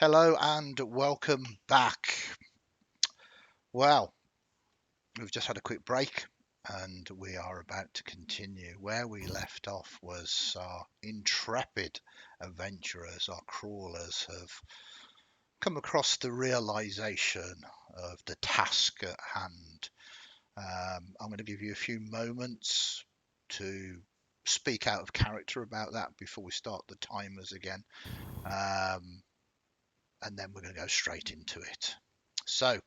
Hello and welcome back. Well, we've just had a quick break and we are about to continue. Where we left off was our intrepid adventurers, our crawlers, have come across the realization of the task at hand. I'm going to give you a few moments to speak out of character about that before we start the timers again. And then we're going to go straight into it. So,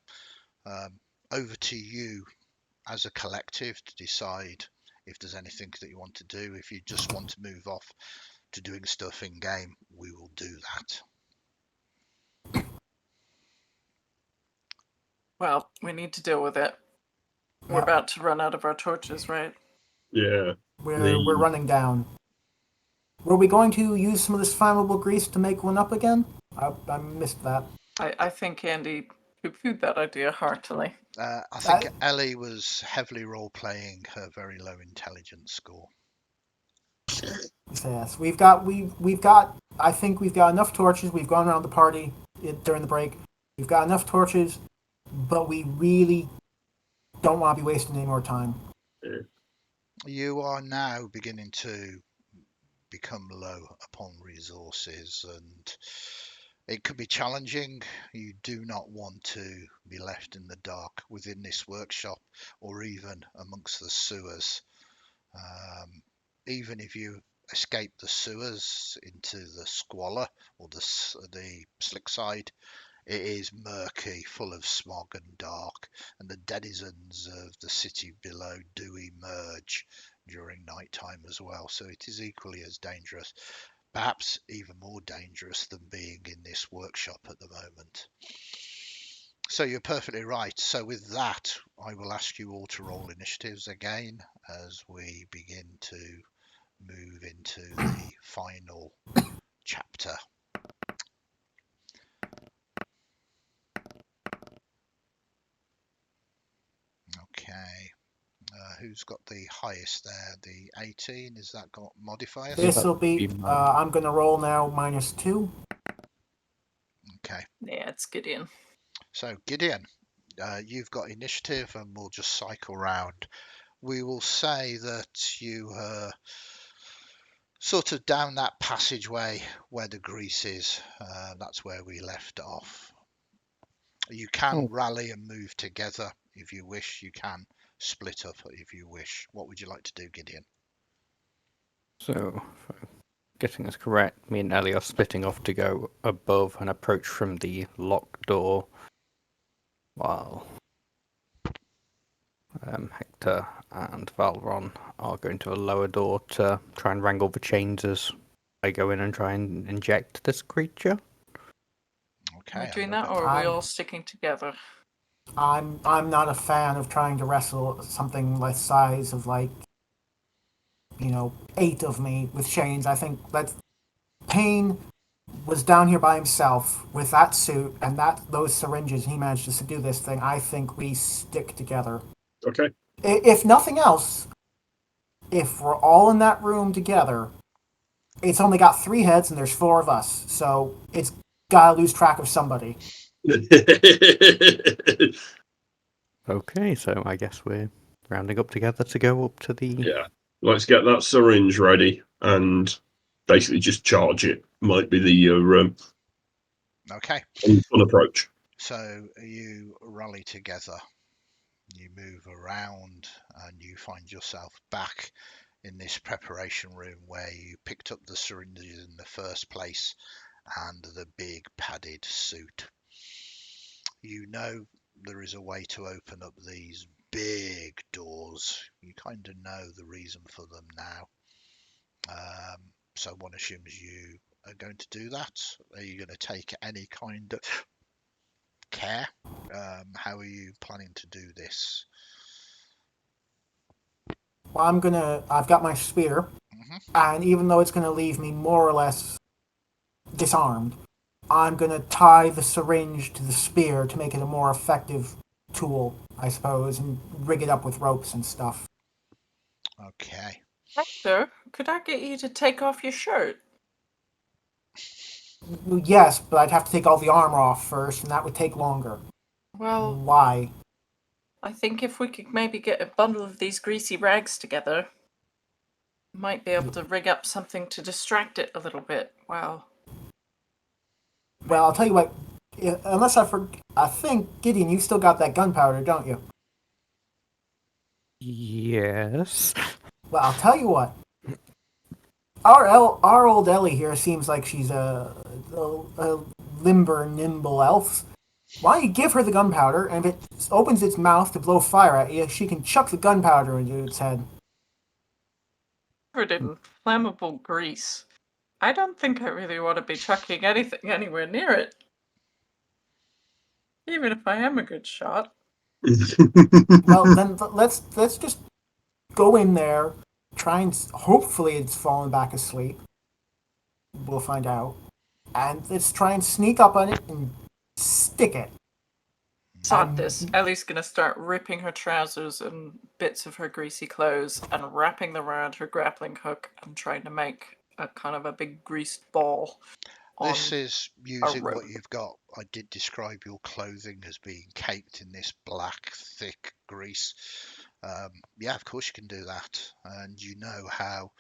over to you as a collective to decide if there's anything that you want to do. If you just want to move off to doing stuff in game, we will do that. Well, we need to deal with it. We're about to run out of our torches, right? Yeah. We're running down. Were we going to use some of this flammable grease to make one up again? I missed that. I think Andy poo-pooed that idea heartily. I think Ellie was heavily role-playing her very low intelligence score. Yes, we've got. I think we've got enough torches. We've gone around the party during the break. We've got enough torches, but we really don't want to be wasting any more time. You are now beginning to become low upon resources, and it could be challenging. You do not want to be left in the dark within this workshop or even amongst the sewers. Even if you escape the sewers into the squalor or the slick side, it is murky, full of smog and dark, and the denizens of the city below do emerge during night time as well. So it is equally as dangerous, perhaps even more dangerous than being in this workshop at the moment. So you're perfectly right. So with that, I will ask you all to roll initiatives again as we begin to move into the final chapter. Okay. Who's got the highest there? The 18? Is that got modifiers? This will be. I'm going to roll now -2. Okay. Yeah, it's Gideon. So Gideon, you've got initiative, and we'll just cycle round. We will say that you sort of down that passageway where the grease is. That's where we left off. You can rally and move together if you wish. You can split up if you wish. What would you like to do, Gideon? So, getting this correct, me and Ellie are splitting off to go above and approach from the locked door, while Hector and Valron are going to a lower door to try and wrangle the chains as I go in and try and inject this creature. Okay. Are we doing that, or are we all sticking together? I'm not a fan of trying to wrestle something like size of 8 of me with chains. I think that Payne was down here by himself with that suit and those syringes, and he managed to do this thing. I think we stick together. Okay. If nothing else, if we're all in that room together, it's only got 3 heads and there's 4 of us, so it's gotta lose track of somebody. Okay, so I guess we're rounding up together to go up to the... Yeah. Let's get that syringe ready and basically just charge it. Might be the Okay. fun approach. So you rally together. You move around and you find yourself back in this preparation room where you picked up the syringes in the first place and the big padded suit. You know there is a way to open up these big doors. You kind of know the reason for them now. So one assumes you are going to do that. Are you going to take any kind of care? How are you planning to do this? Well, I've got my spear, and even though it's gonna leave me more or less disarmed, I'm gonna tie the syringe to the spear to make it a more effective tool, I suppose, and rig it up with ropes and stuff. Okay. Hector, could I get you to take off your shirt? Yes, but I'd have to take all the armor off first, and that would take longer. Well, Why? I think if we could maybe get a bundle of these greasy rags together, might be able to rig up something to distract it a little bit. Wow. Well, I'll tell you what. Unless I think Gideon, you still got that gunpowder, don't you? Yes. Well, I'll tell you what. Our old Ellie here seems like she's a limber, nimble elf. Why don't you give her the gunpowder, and if it opens its mouth to blow fire at you, she can chuck the gunpowder into its head. Covered in flammable grease. I don't think I really want to be chucking anything anywhere near it. Even if I am a good shot. Well, then let's just go in there, try and hopefully it's fallen back asleep. We'll find out, and let's try and sneak up on it and stick it. Sod this. Ellie's gonna start ripping her trousers and bits of her greasy clothes and wrapping them around her grappling hook and trying to make a kind of a big greased ball. This is using rope. what you've got. I did describe your clothing as being caked in this black, thick grease. Yeah, of course you can do that. And you know how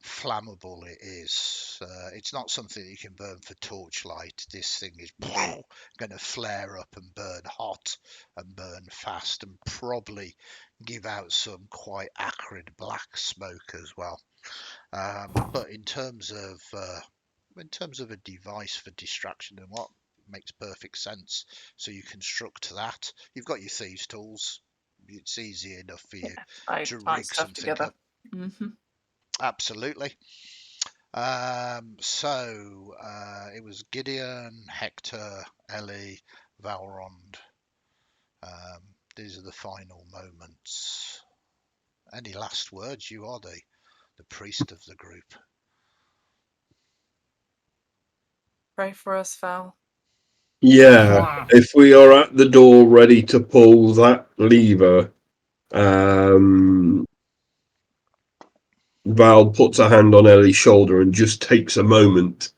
flammable it is. It's not something that you can burn for torchlight. This thing is going to flare up and burn hot and burn fast and probably give out some quite acrid black smoke as well. But in terms of a device for distraction and what makes perfect sense, so you construct that. You've got your thieves' tools. It's easy enough for you to rig stuff something together. up. Absolutely. So it was Gideon, Hector, Ellie, Valrond. These are the final moments. Any last words? You are the priest of the group. Pray for us, Val. Yeah, if we are at the door ready to pull that lever, Val puts a hand on Ellie's shoulder and just takes a moment.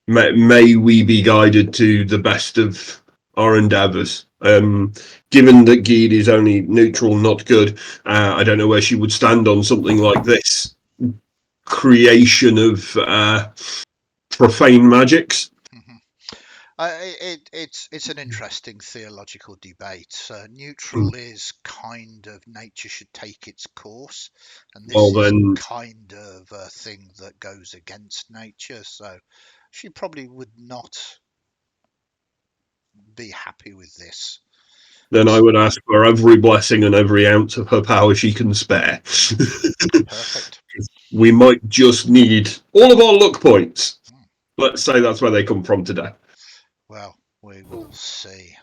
May we be guided to the best of our endeavours. Given that Geed is only neutral, not good, I don't know where she would stand on something like this creation of profane magics. It's an interesting theological debate. Neutral is kind of nature should take its course, and this Well, is then, kind of a thing that goes against nature. So she probably would not be happy with this. I would ask for every blessing and every ounce of her power she can spare. Perfect. We might just need all of our luck points. Let's say that's where they come from today. Well, we will see.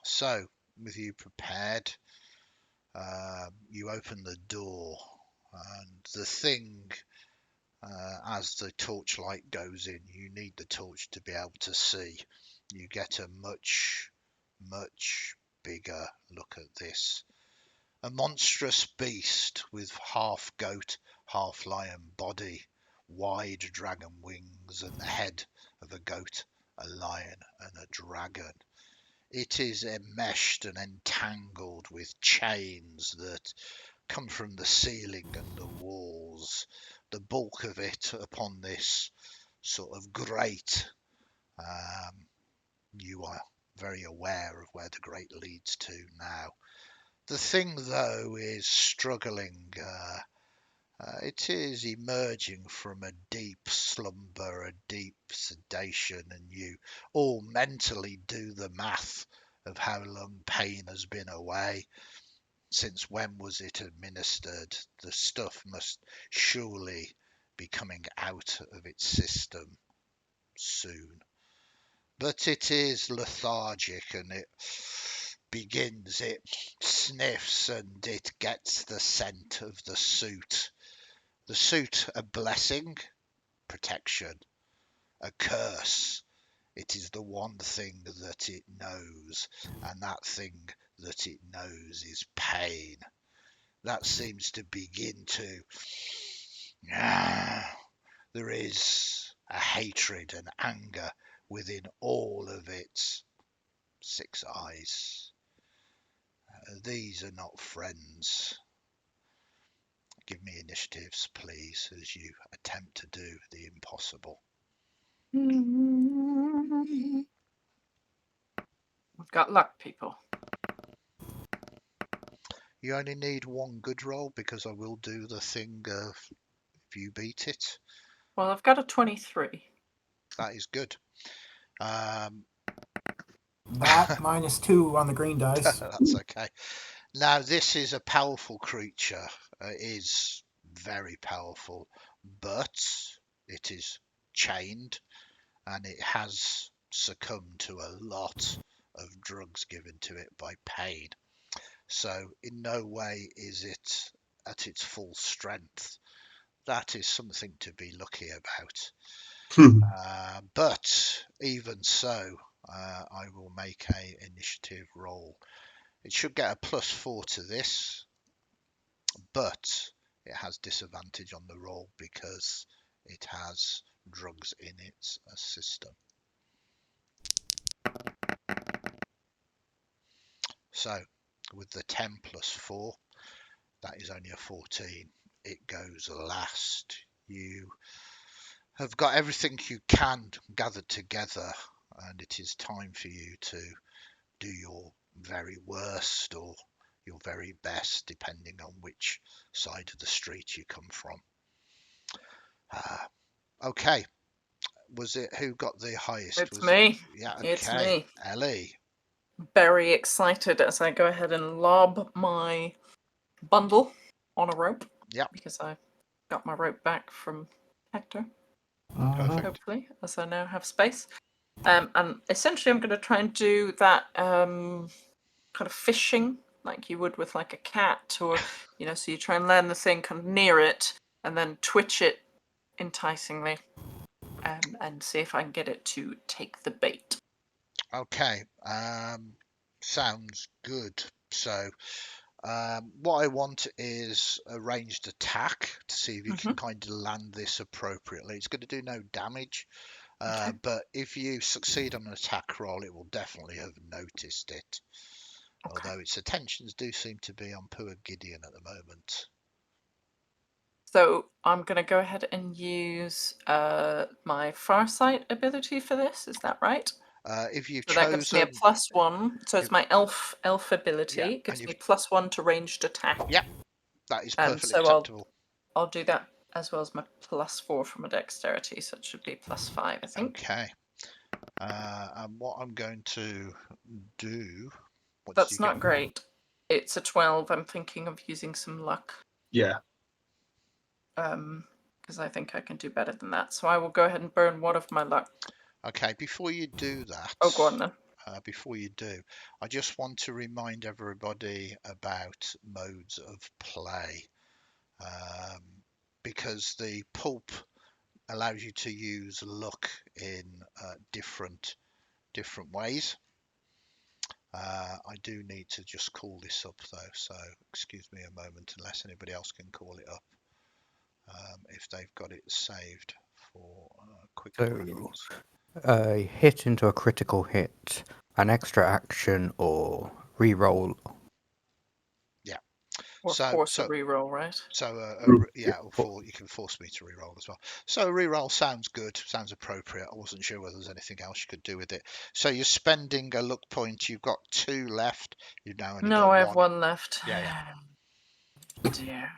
So, with you prepared, you open the door, and the thing, as the torchlight goes in, you need the torch to be able to see. You get a much, much bigger look at this. A monstrous beast with half goat, half lion body, wide dragon wings, and the head of a goat, a lion, and a dragon. It is enmeshed and entangled with chains that come from the ceiling and the walls, the bulk of it upon this sort of grate. You are very aware of where the grate leads to now. The thing, though, is struggling. It is emerging from a deep slumber, a deep sedation, and you all mentally do the math of how long pain has been away. Since when was it administered? The stuff must surely be coming out of its system soon. But it is lethargic, and it sniffs, and it gets the scent of the suit. The suit, a blessing, protection, a curse. It is the one thing that it knows, and that thing that it knows is pain. That seems to begin to. There is a hatred and anger within all of its 6 eyes. These are not friends. Give me initiatives, please, as you attempt to do the impossible. We've got luck, people. You only need 1 good roll, because I will do the thing of if you beat it. Well, I've got a 23. That is good. That -2 on the green dice. That's okay. Now, this is a powerful creature. It is very powerful, but it is chained and it has succumbed to a lot of drugs given to it by pain. So in no way is it at its full strength. That is something to be lucky about. But even so, I will make a initiative roll. It should get a +4 to this, but it has disadvantage on the roll because it has drugs in its system. So with the 10 +4, that is only a 14. It goes last. You have got everything you can gathered together, and it is time for you to do your very worst or your very best, depending on which side of the street you come from. Okay. Was it who got the highest? It's Was me. It? Yeah. Okay. It's me. Ellie. Very excited as I go ahead and lob my bundle on a rope. Yep. Because I got my rope back from Hector. Perfect. Hopefully, as I now have space. And essentially, I'm going to try and do that kind of fishing, like you would with like a cat, or so you try and land the thing kind of near it, and then twitch it enticingly, and see if I can get it to take the bait. Okay. Sounds good. So, what I want is a ranged attack to see if you can kind of land this appropriately. It's going to do no damage, but if you succeed on an attack roll, it will definitely have noticed it. Okay. Although its attentions do seem to be on poor Gideon at the moment. So I'm going to go ahead and use my Farsight ability for this. Is that right? If you've So that gives me a chosen, +1. So it's my elf ability. yeah, It gives and me +1 to ranged attack. yeah, that is perfectly So acceptable. I'll do that as well as my +4 from a dexterity. So it should be +5, I think. Okay. And what I'm going to do. That's not great. It's a 12. I'm thinking of using some luck. Yeah. Because I think I can do better than that. So I will go ahead and burn one of my luck. Okay, before you do that, Oh, go on then. Before you do, I just want to remind everybody about modes of play, because the pulp allows you to use luck in different ways. I do need to just call this up though, so excuse me a moment unless anybody else can call it up, if they've got it saved for quick rerolls. A hit into a critical hit, an extra action, or reroll. Yeah. Or force a reroll, right? So you can force me to reroll as well. So reroll sounds good, sounds appropriate. I wasn't sure whether there's anything else you could do with it. So you're spending a luck point. You've got 2 left. You've now only got I 1. have 1 left. Yeah. Dear.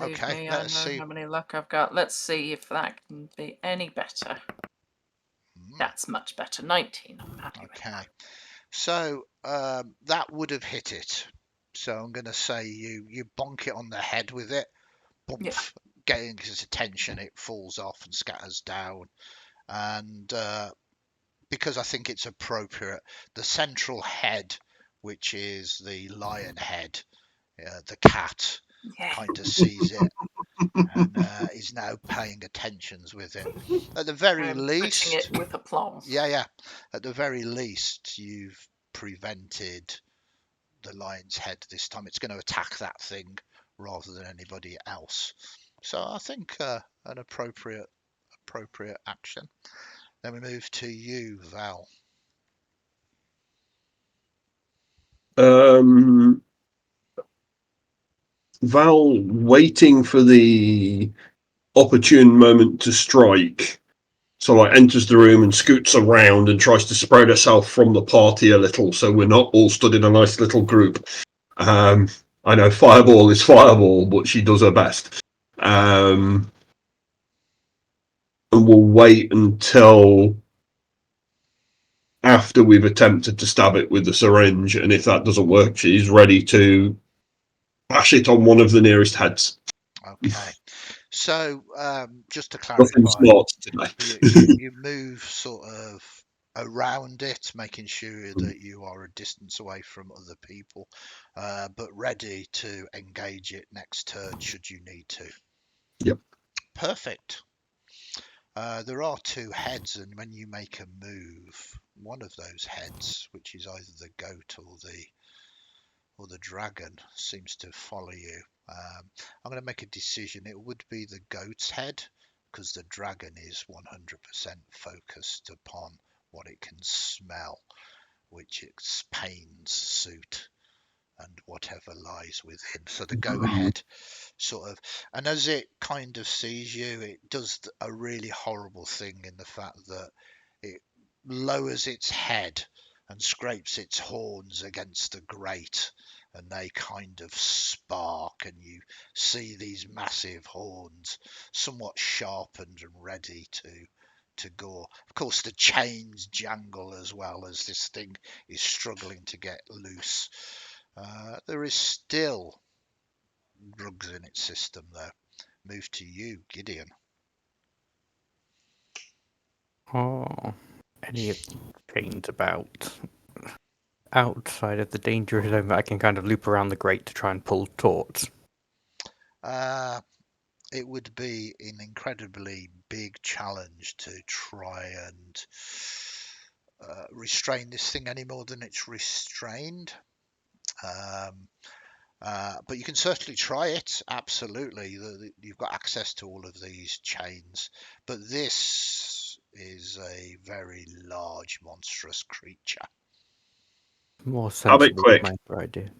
Leave Okay, me. let I us know see. how many luck I've got. Let's see if that can be any better. That's much better. 19. I'm happy with that. So that would have hit it. So I'm going to say you bonk it on the head with it. Bump, getting his attention, it falls off and scatters down. And because I think it's appropriate, the central head, which is the lion head, the cat, kind of sees it and is now paying attentions with it. At the very least, twitching it with aplomb. Yeah. At the very least, you've prevented the lion's head this time. It's going to attack that thing rather than anybody else. So I think an appropriate appropriate action. Then we move to you, Val. Val, waiting for the opportune moment to strike, so like enters the room and scoots around and tries to spread herself from the party a little, so we're not all stood in a nice little group. I know fireball is fireball, but she does her best. And we'll wait until after we've attempted to stab it with the syringe, and if that doesn't work, she's ready to bash it on one of the nearest heads. Okay. So just to Nothing clarify, smart today. you move sort of around it, making sure that you are a distance away from other people, but ready to engage it next turn should you need to. Yep. Perfect. There are two heads, and when you make a move, one of those heads, which is either the goat or the dragon, seems to follow you. I'm going to make a decision. It would be the goat's head, because the dragon is 100% focused upon what it can smell, which its pains suit and whatever lies within. So the goat head sort of, and as it kind of sees you, it does a really horrible thing in the fact that it lowers its head and scrapes its horns against the grate, and they kind of spark, and you see these massive horns, somewhat sharpened and ready to gore. Of course, the chains jangle as well as this thing is struggling to get loose. There is still drugs in its system, though. Move to you, Gideon. Oh, any chains about outside of the danger zone that I can kind of loop around the grate to try and pull taut? It would be an incredibly big challenge to try and restrain this thing any more than it's restrained. But you can certainly try it. Absolutely, you've got access to all of these chains. But this is a very large, monstrous creature. More Have it sensible quick. than my other idea.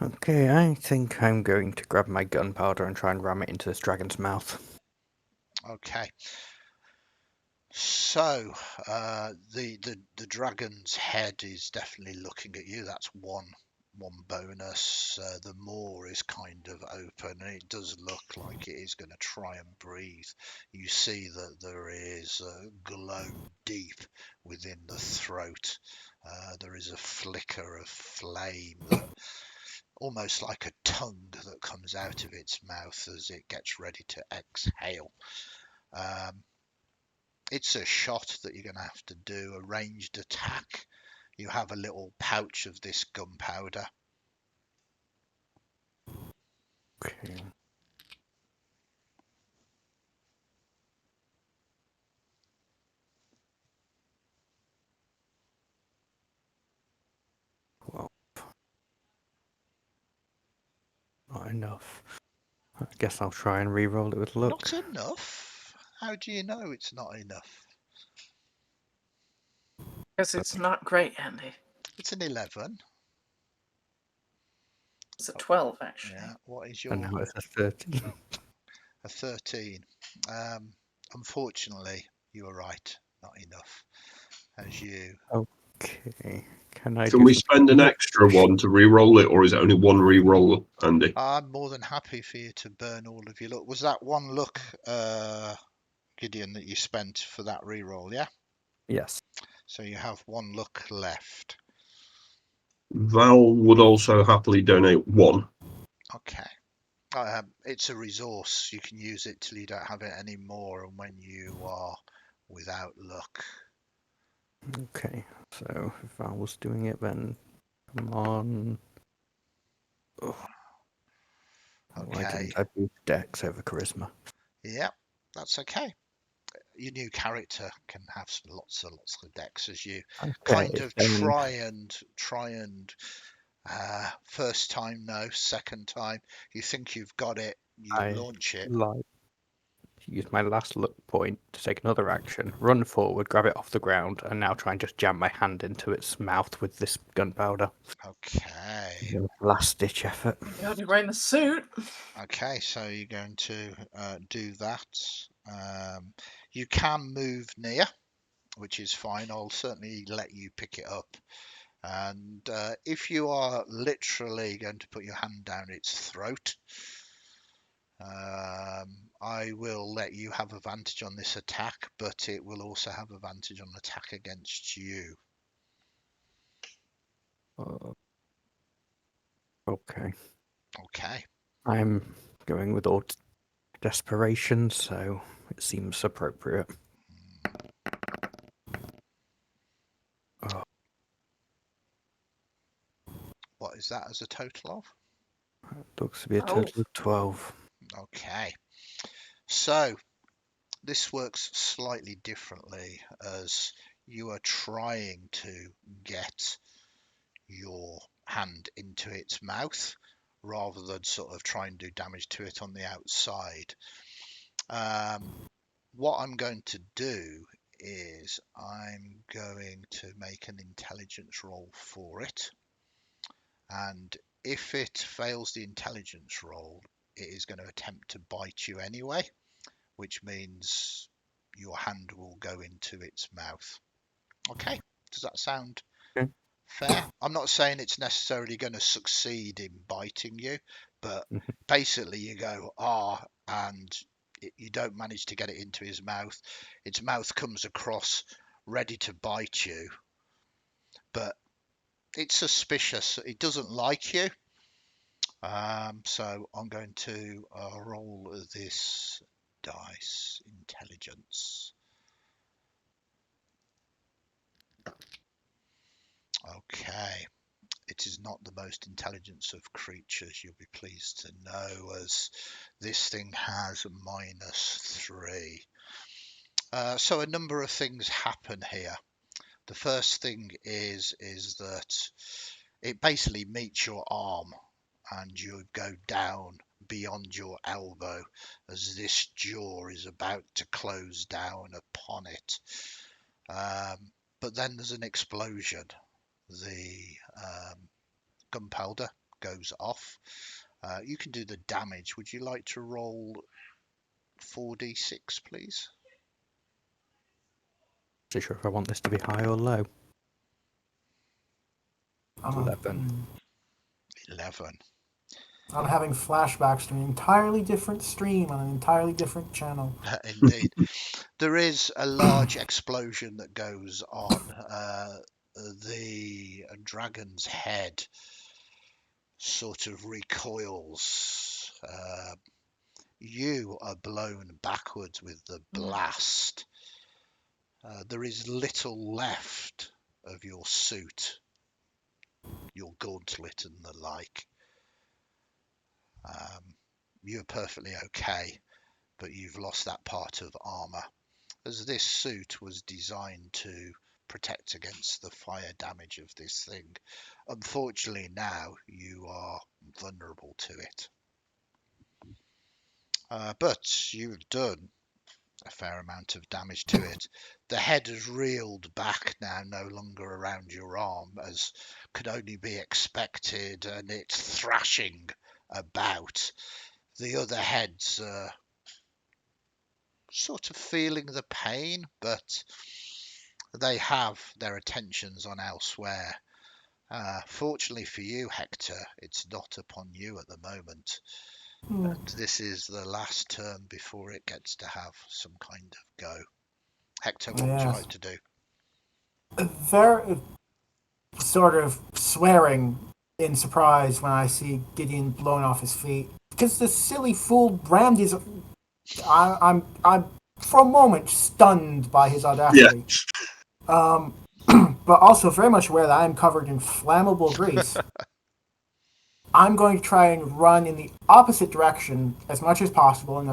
Okay, I think I'm going to grab my gunpowder and try and ram it into this dragon's mouth. Okay. So the dragon's head is definitely looking at you. That's one bonus. The maw is kind of open, and it does look like it is going to try and breathe. You see that there is a glow deep within the throat. There is a flicker of flame that almost like a tongue that comes out of its mouth as it gets ready to exhale. It's a shot that you're going to have to do, a ranged attack. You have a little pouch of this gunpowder. Okay. Well, not enough. I guess I'll try and re-roll it with luck. Not enough? How do you know it's not enough? Because it's not great, Andy. It's an 11. It's a 12, actually. Yeah. What is And your... now it's a 13. A 13. Unfortunately, you were right. Not enough. As you... Okay. Can I Can do we some spend an extra one to re-roll it, or is it only one re-roll, Andy? I'm more than happy for you to burn all of your luck. Was that one luck, Gideon, that you spent for that reroll, yeah? Yes. So you have one luck left. Val would also happily donate one. Okay. It's a resource. You can use it till you don't have it anymore, and when you are without luck. Okay. So if I was doing it, then come on. Oh, why Okay. didn't I do Dex over Charisma? Yeah, that's okay. Your new character can have lots of decks as you Okay. kind of Then try and First time, no. Second time, you think you've got it, you I launch it. like to use my last luck point to take another action, run forward, grab it off the ground, and now try and just jam my hand into its mouth with this gunpowder. Okay. Last ditch effort. God, you're wearing the suit. Okay, so you're going to do that. You can move near, which is fine. I'll certainly let you pick it up. And if you are literally going to put your hand down its throat, I will let you have advantage on this attack, but it will also have advantage on attack against you. Okay. Okay. I'm going with all desperation, so it seems appropriate. Oh, What is that as a total of? looks to be a total of 12. Okay. So this works slightly differently as you are trying to get your hand into its mouth rather than sort of try and do damage to it on the outside. What I'm going to do is I'm going to make an intelligence roll for it, and if it fails the intelligence roll, it is going to attempt to bite you anyway, which means your hand will go into its mouth. Okay, does that sound Okay. fair? I'm not saying it's necessarily going to succeed in biting you, but basically you go, and you don't manage to get it into his mouth. Its mouth comes across ready to bite you, but it's suspicious. It doesn't like you. So I'm going to roll this dice, intelligence. Okay. It is not the most intelligence of creatures, you'll be pleased to know, as this thing has a -3. So a number of things happen here. The first thing is that it basically meets your arm and you go down beyond your elbow as this jaw is about to close down upon it. But then there's an explosion. The gunpowder goes off. You can do the damage. Would you like to roll 4d6, please? Not sure if I want this to be high or low. 11. 11. I'm having flashbacks to an entirely different stream on an entirely different channel. Indeed. There is a large explosion that goes on. The dragon's head sort of recoils. You are blown backwards with the blast. There is little left of your suit, your gauntlet and the like. You're perfectly okay, but you've lost that part of armor, as this suit was designed to protect against the fire damage of this thing. Unfortunately, now you are vulnerable to it. But you've done a fair amount of damage to it. The head has reeled back now, no longer around your arm, as could only be expected, and it's thrashing about. The other heads sort of feeling the pain, but they have their attentions on elsewhere. Fortunately for you, Hector, it's not upon you at the moment. And this is the last turn before it gets to have some kind of go. Hector, what would you like to do? They're sort of swearing in surprise when I see Gideon blown off his feet. Because the silly fool rammed his... I'm for a moment stunned by his audacity. Yeah. But also very much aware that I'm covered in flammable grease. I'm going to try and run in the opposite direction as much as possible, and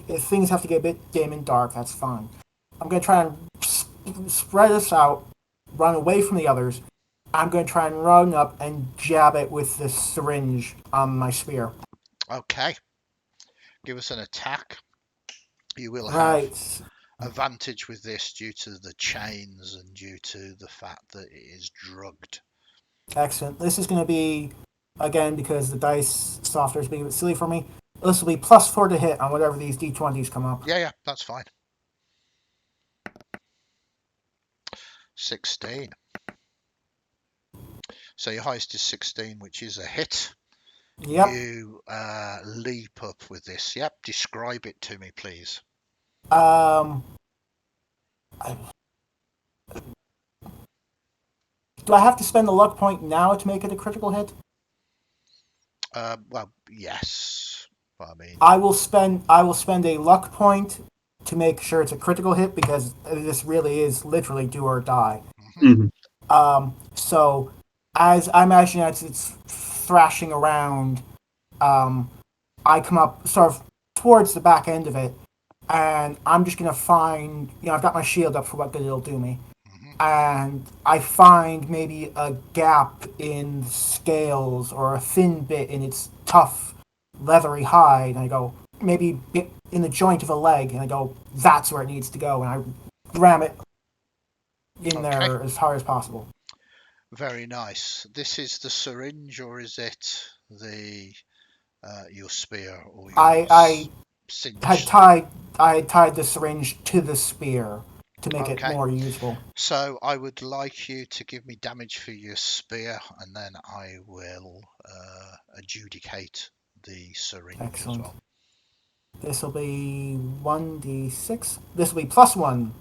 if things have to get a bit dim and dark, that's fine. I'm going to try and spread us out, run away from the others, I'm going to try and run up and jab it with this syringe on my spear. Okay. Give us an attack. You will have Right. advantage with this due to the chains and due to the fact that it is drugged. Excellent. This is going to be, again, because the dice software is being a bit silly for me, this will be +4 to hit on whatever these d20s come up. Yeah, that's fine. 16. So your highest is 16, which is a hit. Yep. You leap up with this. Yep, describe it to me, please. I- do I have to spend a luck point now to make it a critical hit? Well, yes. But I mean, I will spend a luck point to make sure it's a critical hit because this really is literally do or die. mhm. So as I imagine as it's thrashing around, I come up sort of towards the back end of it, and I'm just gonna find, I've got my shield up for what good it'll do me, and I find maybe a gap in the scales or a thin bit in its tough, leathery hide, and I go maybe in the joint of a leg, and I go, that's where it needs to go, and I ram it in Okay. there as hard as possible. Very nice. This is the syringe, or is it the your spear or your I cinch? had tied the syringe to the spear to make it Okay. more usable. So I would like you to give me damage for your spear, and then I will adjudicate the syringe Excellent. as well. This will be 1d6. This will be +1.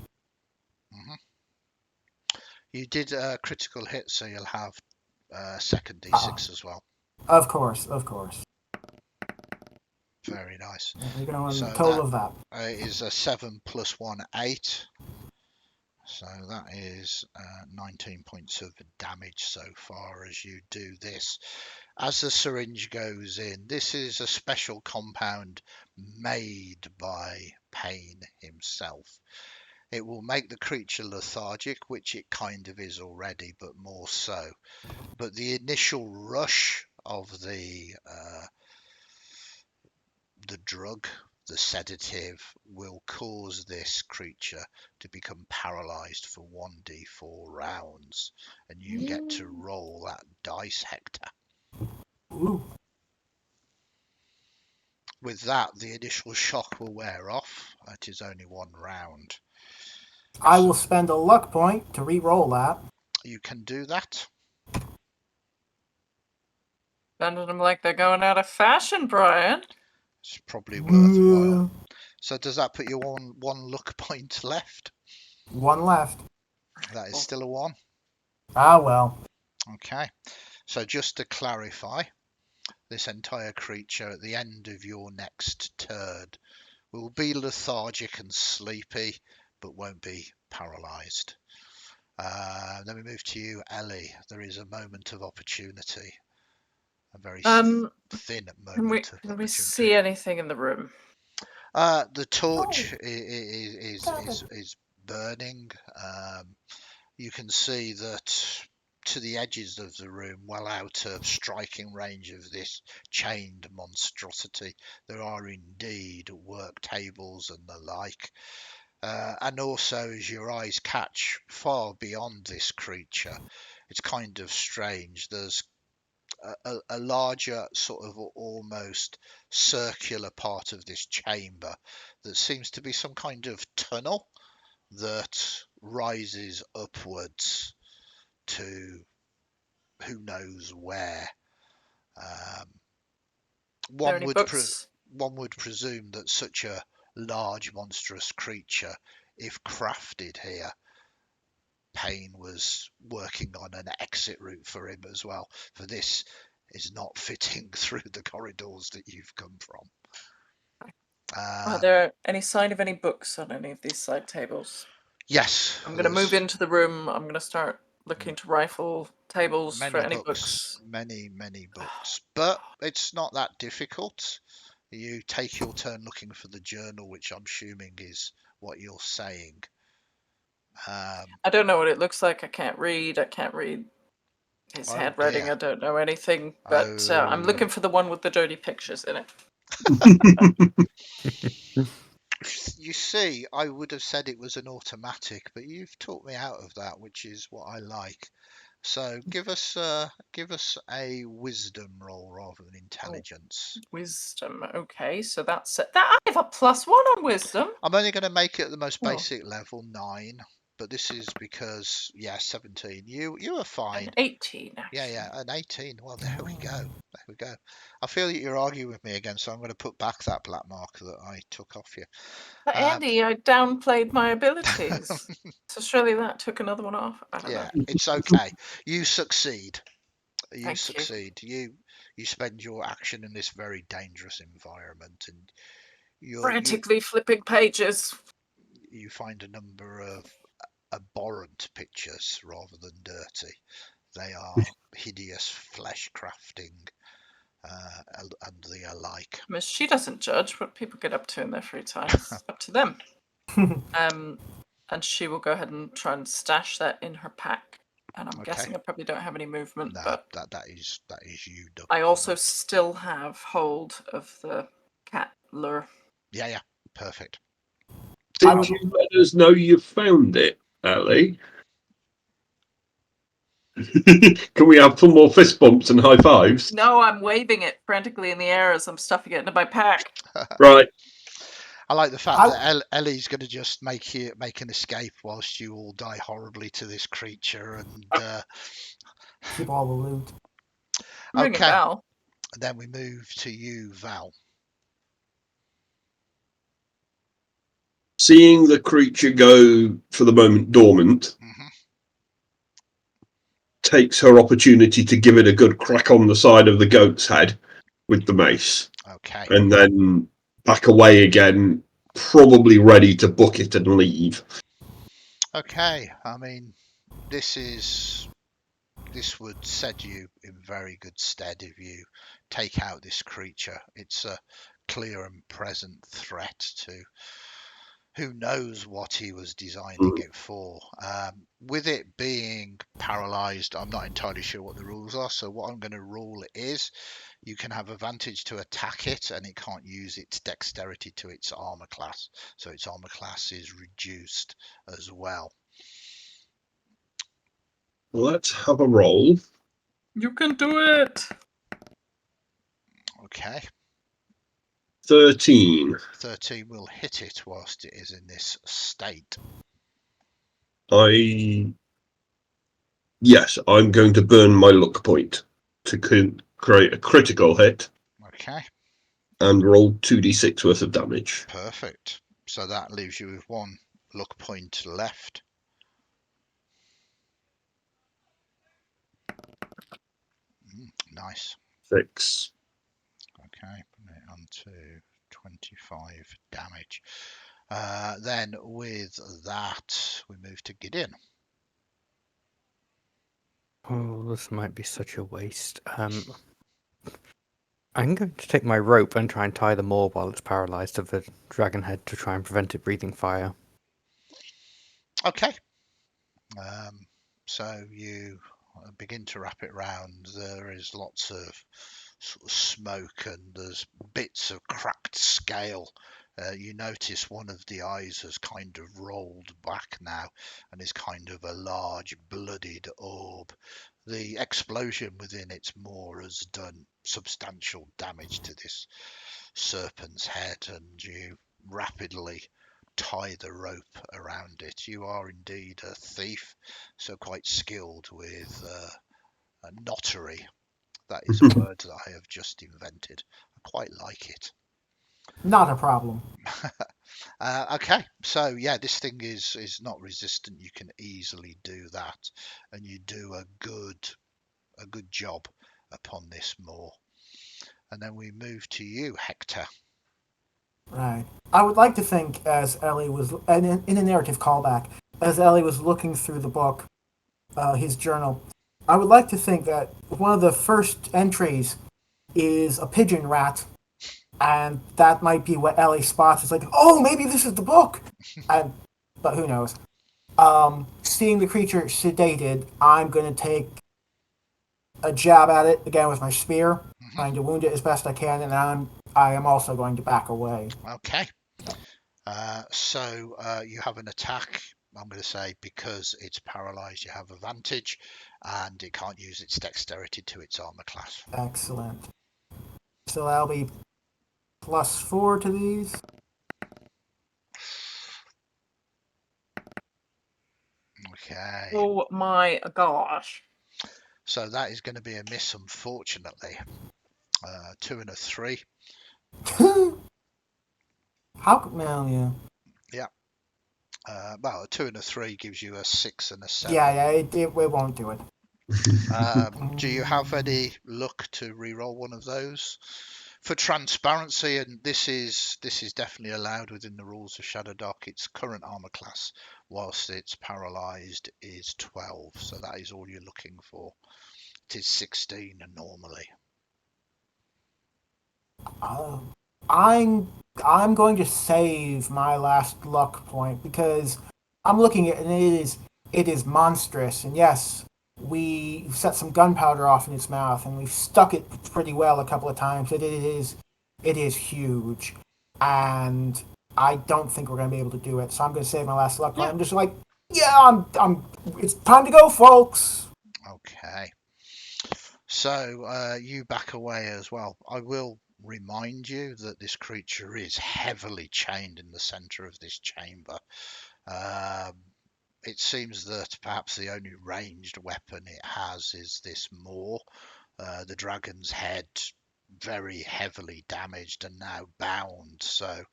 You did a critical hit, so you'll have second d6 as well. Of course, of course. Very nice. We're going So on total that of that. is a 7 + 1, 8. So that is 19 points of damage so far as you do this. As the syringe goes in, this is a special compound made by Pain himself. It will make the creature lethargic, which it kind of is already, but more so. But the initial rush of the drug, the sedative, will cause this creature to become paralyzed for 1d4 rounds, and you get to roll that dice, Hector. Ooh. With that, the initial shock will wear off. It is only 1 round. I will spend a luck point to re-roll that. You can do that. Sounded them like they're going out of fashion, Brian. It's probably worthwhile. So does that put you on 1 luck point left? 1 left. That is still a 1. Ah, well. Okay. So just to clarify, this entire creature at the end of your next turn will be lethargic and sleepy, but won't be paralyzed. Then we move to you, Ellie. There is a moment of opportunity. A very thin moment of Can we opportunity. see anything in the room? The torch is burning. You can see that to the edges of the room, well out of striking range of this chained monstrosity, there are indeed work tables and the like. And also, as your eyes catch far beyond this creature, it's kind of strange. There's a larger sort of almost circular part of this chamber that seems to be some kind of tunnel that rises upwards to who knows where. Are there any books? One would presume that such a large monstrous creature, if crafted here, Payne was working on an exit route for him as well, for this is not fitting through the corridors that you've come from. Are there any sign of any books on any of these side tables? Yes. I'm going to move into the room. I'm going to start looking to rifle tables for any books. Many books. But it's not that difficult. You take your turn looking for the journal, which I'm assuming is what you're saying. I don't know what it looks like. I can't read. His Oh, handwriting, dear. I don't know anything, but I'm Oh. looking for the one with the dirty pictures in it. You see, I would have said it was an automatic, but you've talked me out of that, which is what I like. So give us a wisdom roll rather than intelligence. Wisdom. Okay, so that's it. That I have a +1 on wisdom. I'm only going to make it at the most Oh. basic level 9, but this is because 17. You are fine. An 18. Yeah, an 18. Well, there we go. There we go. I feel that you're arguing with me again, so I'm going to put back that black marker that I took off you. But Andy, I downplayed my abilities. So surely that took another one off. I don't know. It's okay. You succeed. You Thank succeed. You spend your action in this very dangerous environment, and Frantically flipping pages. you find a number of abhorrent pictures rather than dirty. They are hideous flesh crafting and the alike. Miss, she doesn't judge what people get up to in their free time. It's up to them. And she will go ahead and try and stash that in her pack. And I'm guessing I probably don't have any movement, No, but that is you. I also still have hold of the cat lure. Yeah, perfect. Did you let us know you found it, Ellie? Can we have some more fist bumps and high fives? No, I'm waving it frantically in the air as I'm stuffing it into my pack. Right. I like the fact that Ellie's going to just make an escape whilst you all die horribly to this creature and keep all the loot. Ring a bell. Then we move to you, Val. Seeing the creature go for the moment dormant, takes her opportunity to give it a good crack on the side of the goat's head with the mace. Okay. And then back away again, probably ready to book it and leave. Okay. I mean, this would set you in very good stead if you take out this creature. It's a clear and present threat to who knows what he was designing it for. With it being paralyzed, I'm not entirely sure what the rules are. So what I'm going to rule is you can have advantage to attack it, and it can't use its dexterity to its armor class. So its armor class is reduced as well. Let's have a roll. You can do it. Okay. 13. 13 will hit it whilst it is in this state. Yes, I'm going to burn my luck point to create a critical hit. Okay. And roll 2d6 worth of damage. Perfect. So that leaves you with 1 luck point left. Nice. 6. Okay, put it on to 25 damage. Then with that, we move to Gideon. Oh, this might be such a waste. I'm going to take my rope and try and tie the maw while it's paralyzed to the dragon head to try and prevent it breathing fire. Okay. So you begin to wrap it round. There is lots of sort of smoke and there's bits of cracked scale. You notice one of the eyes has kind of rolled back now and is kind of a large bloodied orb. The explosion within its maw has done substantial damage to this serpent's head, and you rapidly tie the rope around it. You are indeed a thief, so quite skilled with a knottery. That is a word that I have just invented. I quite like it. Not a problem. Okay, so yeah, this thing is not resistant. You can easily do that, and you do a good job upon this maw. And then we move to you, Hector. Right. I would like to think, as Ellie was in a narrative callback, as Ellie was looking through the book, his journal, I would like to think that one of the first entries is a pigeon rat, and that might be what Ellie spots. It's like, oh, maybe this is the book, but who knows? Seeing the creature sedated, I'm going to take a jab at it again with my spear, Mhm. trying to wound it as best I can, and I am also going to back away. Okay. So you have an attack. I'm going to say because it's paralyzed, you have advantage, and it can't use its dexterity to its armor class. Excellent. So that'll be +4 to these. Okay. Oh my gosh. So that is going to be a miss, unfortunately. 2 and a 3. How? Well, yeah. Yeah. Well, a 2 and a 3 gives you a 6 and a 7. Yeah, it won't do it. Do you have any luck to re-roll one of those? For transparency, and this is definitely allowed within the rules of Shadowdark, its current armor class, whilst it's paralyzed, is 12. So that is all you're looking for. It is 16 normally. I'm going to save my last luck point because I'm looking at it and it is monstrous. And yes, we set some gunpowder off in its mouth and we've stuck it pretty well a couple of times. It is huge, and I don't think we're going to be able to do it. So I'm going to save my last luck point. I'm just like, yeah, I'm. It's time to go, folks. Okay. So you back away as well. I will remind you that this creature is heavily chained in the center of this chamber. It seems that perhaps the only ranged weapon it has is this maw. The dragon's head, very heavily damaged and now bound. So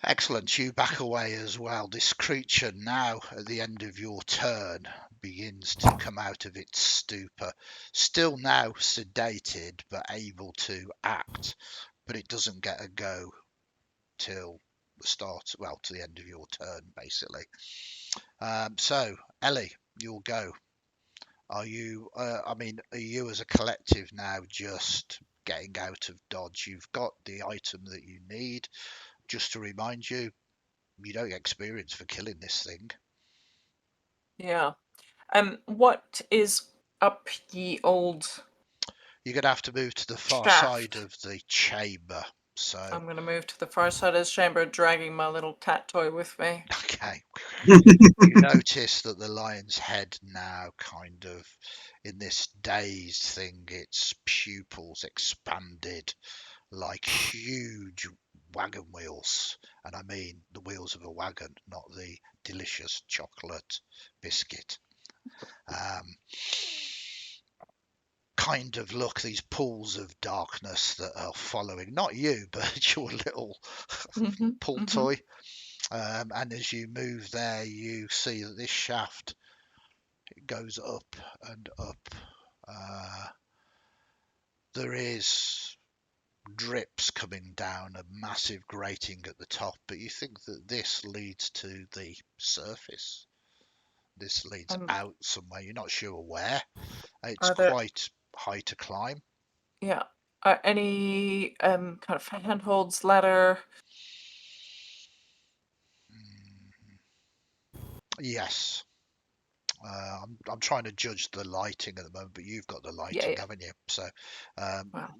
excellent, you back away as well. This creature now, at the end of your turn, begins to come out of its stupor. Still now sedated, but able to act. But it doesn't get a go till the start, well, to the end of your turn, basically. So, Ellie, you'll go. Are you, are you as a collective now just getting out of dodge? You've got the item that you need. Just to remind you, you don't get experience for killing this thing. Yeah. What is up ye old You're going to have to move to the far shaft? side of the chamber. So, I'm gonna move to the far side of the chamber, dragging my little cat toy with me. okay. You notice that the lion's head now kind of, in this dazed thing, its pupils expanded like huge wagon wheels. And I mean the wheels of a wagon, not the delicious chocolate biscuit. Kind of look, these pools of darkness that are following, not you, but your little pull toy. And as you move there, you see that this shaft, it goes up and up. There is drips coming down, a massive grating at the top, but you think that this leads to the surface. This leads out somewhere. You're not sure where. It's Are there, quite high to climb. yeah, are any kind of handholds, ladder? Yes. I'm trying to judge the lighting at the moment, but you've got the lighting, Yeah. haven't you? So, Wow.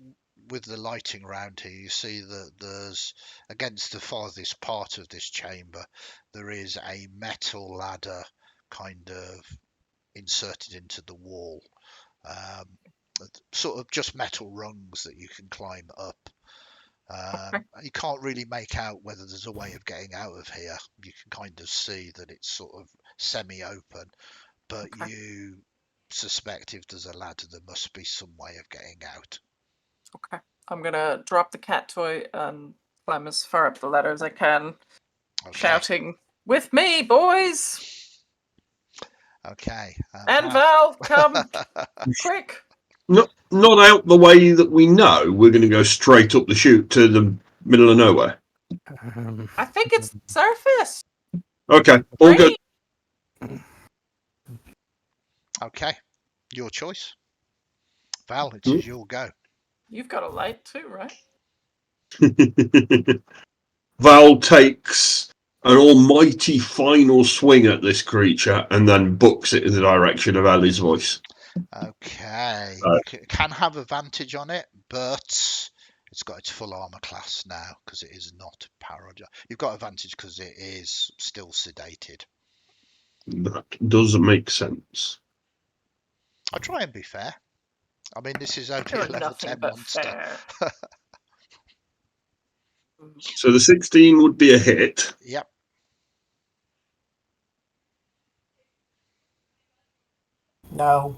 with the lighting around here, you see that there's, against the farthest part of this chamber, there is a metal ladder kind of inserted into the wall. Sort of just metal rungs that you can climb up. Okay. You can't really make out whether there's a way of getting out of here. You can kind of see that it's sort of semi-open, but Okay. you suspect if there's a ladder, there must be some way of getting out. Okay. I'm gonna drop the cat toy and climb as far up the ladder as I can, Okay. shouting, "With me, boys!" Okay. And Val, come quick! Not out the way that we know. We're going to go straight up the chute to the middle of nowhere. I think it's the surface. Okay, all good. Okay. Your choice. Val, it is your go. You've got a light too, right? Val takes an almighty final swing at this creature and then books it in the direction of Ellie's voice. Okay, Right. you can have advantage on it, but it's got its full armor class now because it is not parod. You've got advantage because it is still sedated. That does make sense. I try and be fair. I mean, this is only You're a level nothing 10 but monster. fair. So the 16 would be a hit. Yep. No.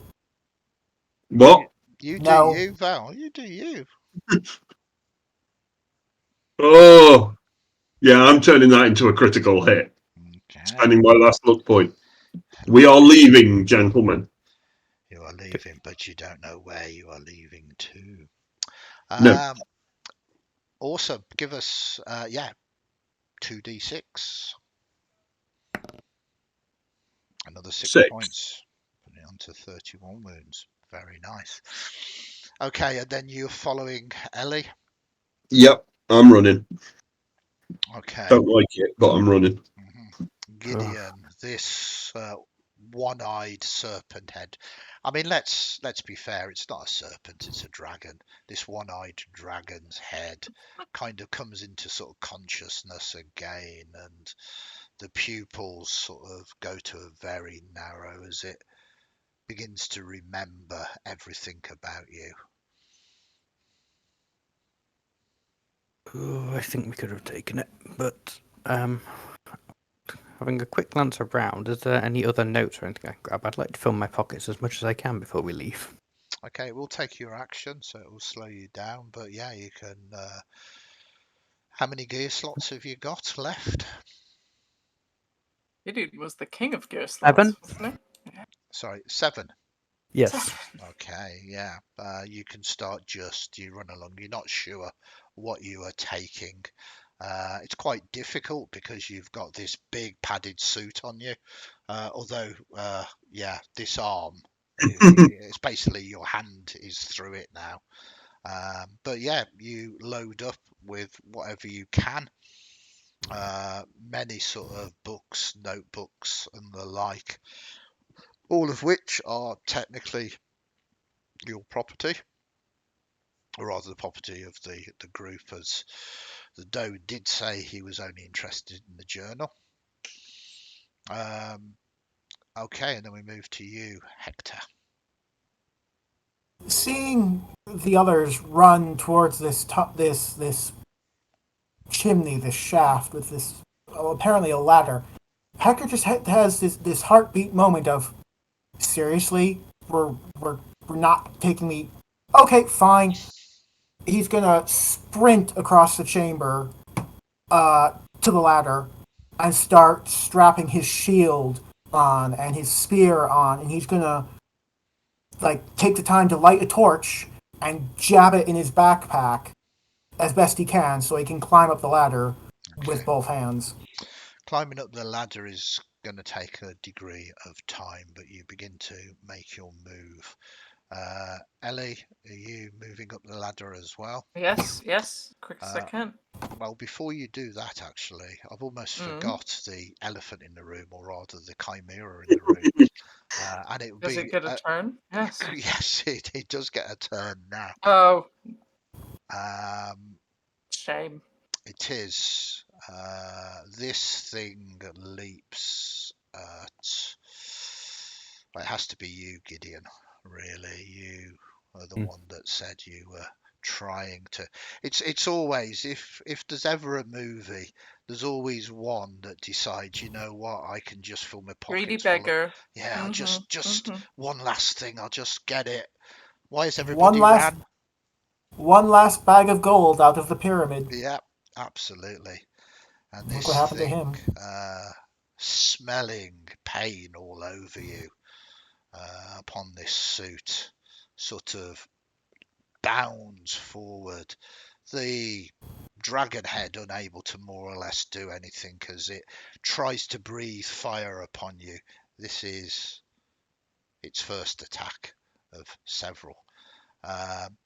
What? You do No. you, Val. You do you. Oh, yeah, I'm turning that into a critical hit. Okay. Spending my last luck point. We are leaving, gentlemen. You are leaving, but you don't know where you are leaving to. No. Awesome. Give us, 2d6. Another 6 6. points. Putting it on to 31 wounds. Very nice. Okay, and then you're following Ellie. Yep, I'm running. Okay. Don't like it, but I'm running. Gideon, this one-eyed serpent head. I mean, let's be fair. It's not a serpent; it's a dragon. This one-eyed dragon's head kind of comes into sort of consciousness again, and the pupils sort of go to a very narrow as it begins to remember everything about you. Oh, I think we could have taken it, but having a quick glance around, is there any other notes or anything I can grab? I'd like to fill my pockets as much as I can before we leave. Okay, we'll take your action, so it will slow you down. But yeah, you can. How many gear slots have you got left? Gideon was the king of gear Seven? slots, wasn't Sorry, 7. he? Yes. Okay, yeah. You can start you run along. You're not sure what you are taking. It's quite difficult because you've got this big padded suit on you. Although, this arm, it's basically your hand is through it now. But yeah, you load up with whatever you can. Many sort of books, notebooks, and the like, all of which are technically your property, or rather the property of the group, as the Doe did say he was only interested in the journal. Okay, and then we move to you, Hector. Seeing the others run towards this chimney, this shaft with this apparently a ladder, Hector just has this heartbeat moment of seriously, we're not taking me. Okay, fine. He's gonna sprint across the chamber to the ladder and start strapping his shield on and his spear on, and he's gonna take the time to light a torch and jab it in his backpack as best he can so he can climb up the ladder with Okay. both hands. Climbing up the ladder is going to take a degree of time, but you begin to make your move. Ellie, are you moving up the ladder as well? Yes. Quick as I Uh, can. well, before you do that, actually, I've almost forgot the elephant in the room, or rather the chimera in the room. And it would Does it be, get a turn? Yes. yes, it does get a turn now. Oh, Um, shame. it is. This thing leaps at. Well, it has to be you, Gideon. Really, you are the one that said you were trying to. It's always, if there's ever a movie, there's always one that decides, you know what, I can just fill my Greedy pockets full of. beggar. Yeah, I'll Mm-hmm. just Mm-hmm. one last thing. I'll just get it. Why has One everybody last ran? one last bag of gold out of the pyramid. Yeah, absolutely. And Look what this happened to thing, him. smelling pain all over you, upon this suit, sort of bounds forward. The dragon head unable to more or less do anything as it tries to breathe fire upon you. This is its first attack of several. Um,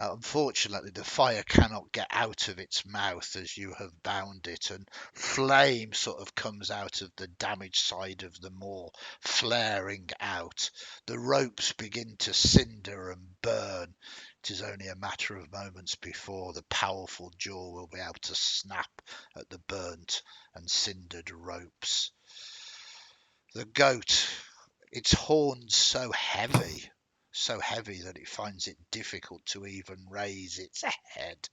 Unfortunately, the fire cannot get out of its mouth as you have bound it, and flame sort of comes out of the damaged side of the maw, flaring out. The ropes begin to cinder and burn. It is only a matter of moments before the powerful jaw will be able to snap at the burnt and cindered ropes. The goat, its horns so heavy that it finds it difficult to even raise its head,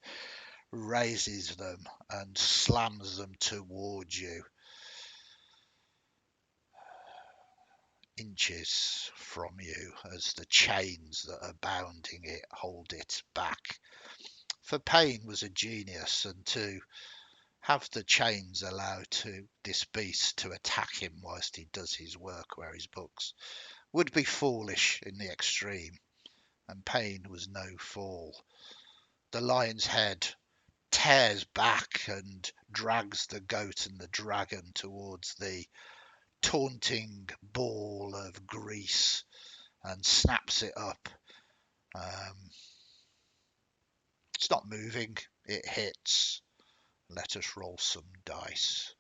raises them and slams them towards you, inches from you, as the chains that are bounding it hold it back. For Pain was a genius, and to have the chains allow to this beast to attack him whilst he does his work where his books would be foolish in the extreme, and Pain was no fool. The lion's head tears back and drags the goat and the dragon towards the taunting ball of grease and snaps it up. It's not moving, it hits. Let us roll some dice.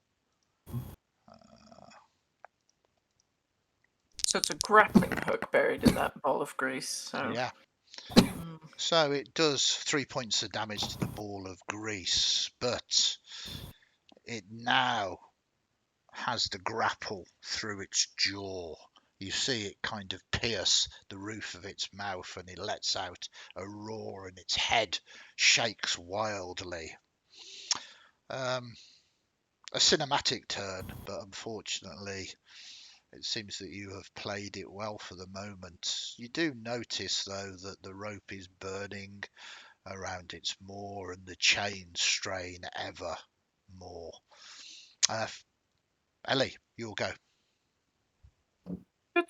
So it's a grappling hook buried in that ball of grease. So Yeah. Mm. So it does 3 points of damage to the ball of grease, but it now has the grapple through its jaw. You see it kind of pierce the roof of its mouth, and it lets out a roar and its head shakes wildly. A cinematic turn, but unfortunately it seems that you have played it well for the moment. You do notice though that the rope is burning around its maw and the chains strain ever more. Ellie, you'll go. You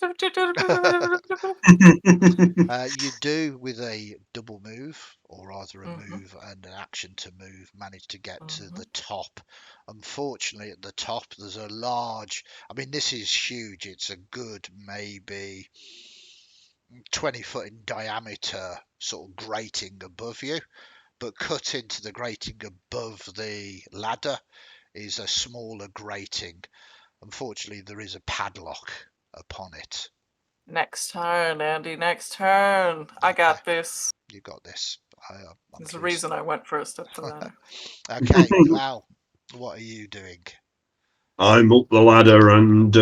do, with a double move, or rather a move and an action to move, manage to get to the top. Unfortunately, at the top, there's a large, I mean, this is huge. It's a good maybe 20 foot in diameter sort of grating above you, but cut into the grating above the ladder is a smaller grating. Unfortunately, there is a padlock upon it. Next turn, Andy. Next turn. I got this. You got this. There's a reason I went first up the ladder. Okay, Al, what are you doing? I'm up the ladder and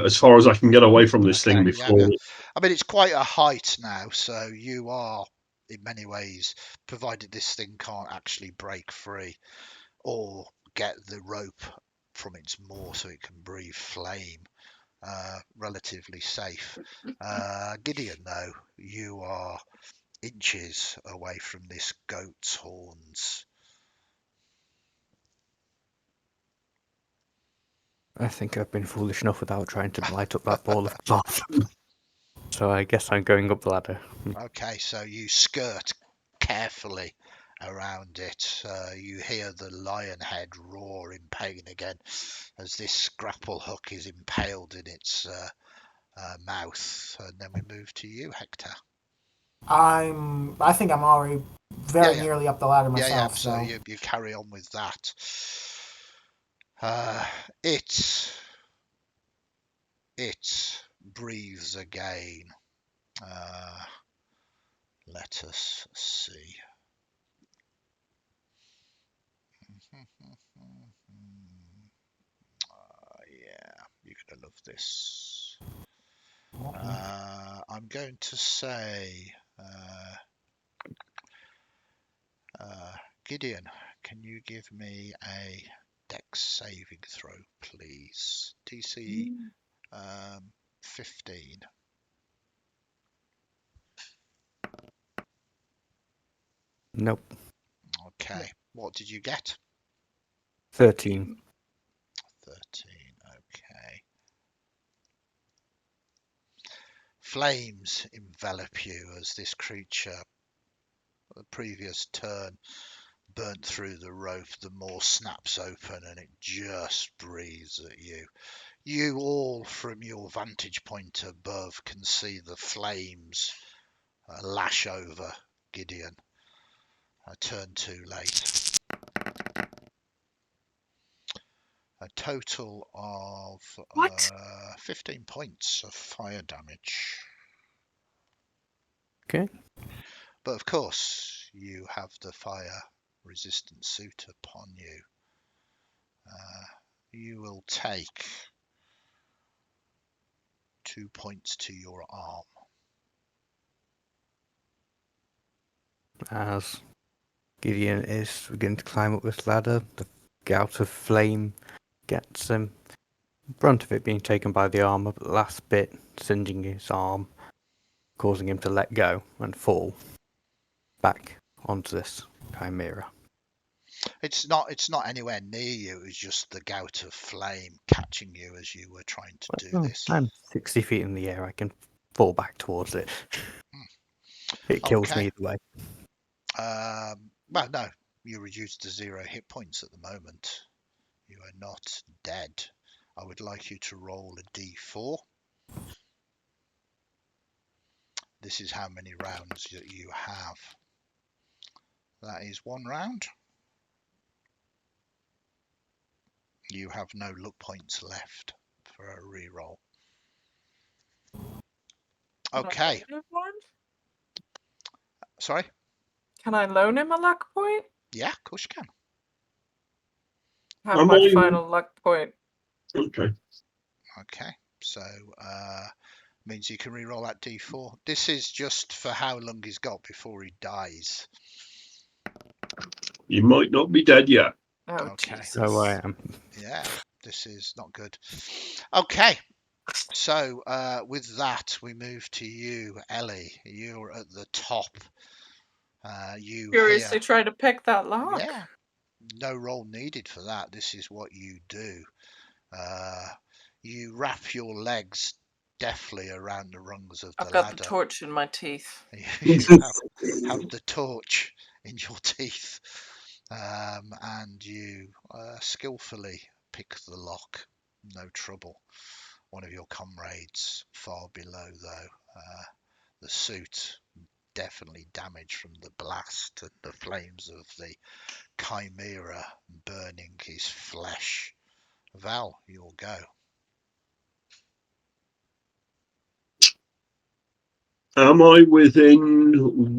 as far as I can get away from this thing before. I mean, it's quite a height now, so you are, in many ways, provided this thing can't actually break free or get the rope from its maw so it can breathe flame, relatively safe. Gideon, though, you are inches away from this goat's horns. I think I've been foolish enough without trying to light up that ball of cloth. So I guess I'm going up the ladder. Okay, so you skirt carefully around it. You hear the lion head roar in pain again as this grapple hook is impaled in its mouth. And then we move to you, Hector. I think I'm already very nearly up the ladder myself. So you carry on with that. It breathes again. Let us see. Yeah, you're gonna love this. I'm going to say, Gideon, can you give me a Dex saving throw, please? DC 15. Nope. Okay. What did you get? 13. 13. Okay. Flames envelop you as this creature, the previous turn, burnt through the rope. The maw snaps open and it just breathes at you. You all, from your vantage point above, can see the flames lash over Gideon. a turn too late. A total of What? 15 points of fire damage. Okay. But of course, you have the fire resistant suit upon you. You will take 2 points to your arm. As Gideon is beginning to climb up this ladder, the gout of flame gets him. Brunt of it being taken by the armor, but the last bit singeing his arm, causing him to let go and fall back onto this chimera. It's not anywhere near you. It's just the gout of flame catching you as you were trying to do this. I'm 60 feet in the air. I can fall back towards it. It kills Okay. me either way. Well, no, you're reduced to 0 hit points at the moment. You are not dead. I would like you to roll a d4. This is how many rounds that you have. That is 1 round. You have no luck points left for a reroll. Okay. Can I loan him one? Sorry? Can I loan him a luck point? Yeah, of course you can. Have Am my I- final luck point. Okay. Okay. So means you can reroll that d4. This is just for how long he's got before he dies. You might not be dead yet. Oh, Okay. Jesus. So I am. Yeah, this is not good. Okay. So with that, we move to you, Ellie. You're at the top. You Furiously hear, try to pick that lock. yeah, no roll needed for that. This is what you do. You wrap your legs deftly around the rungs of I've the got ladder. the torch in my teeth. You have the torch in your teeth, and you skillfully pick the lock. No trouble. One of your comrades far below, though. The suit definitely damaged from the blast and the flames of the chimera burning his flesh. Val, you'll go. Am I within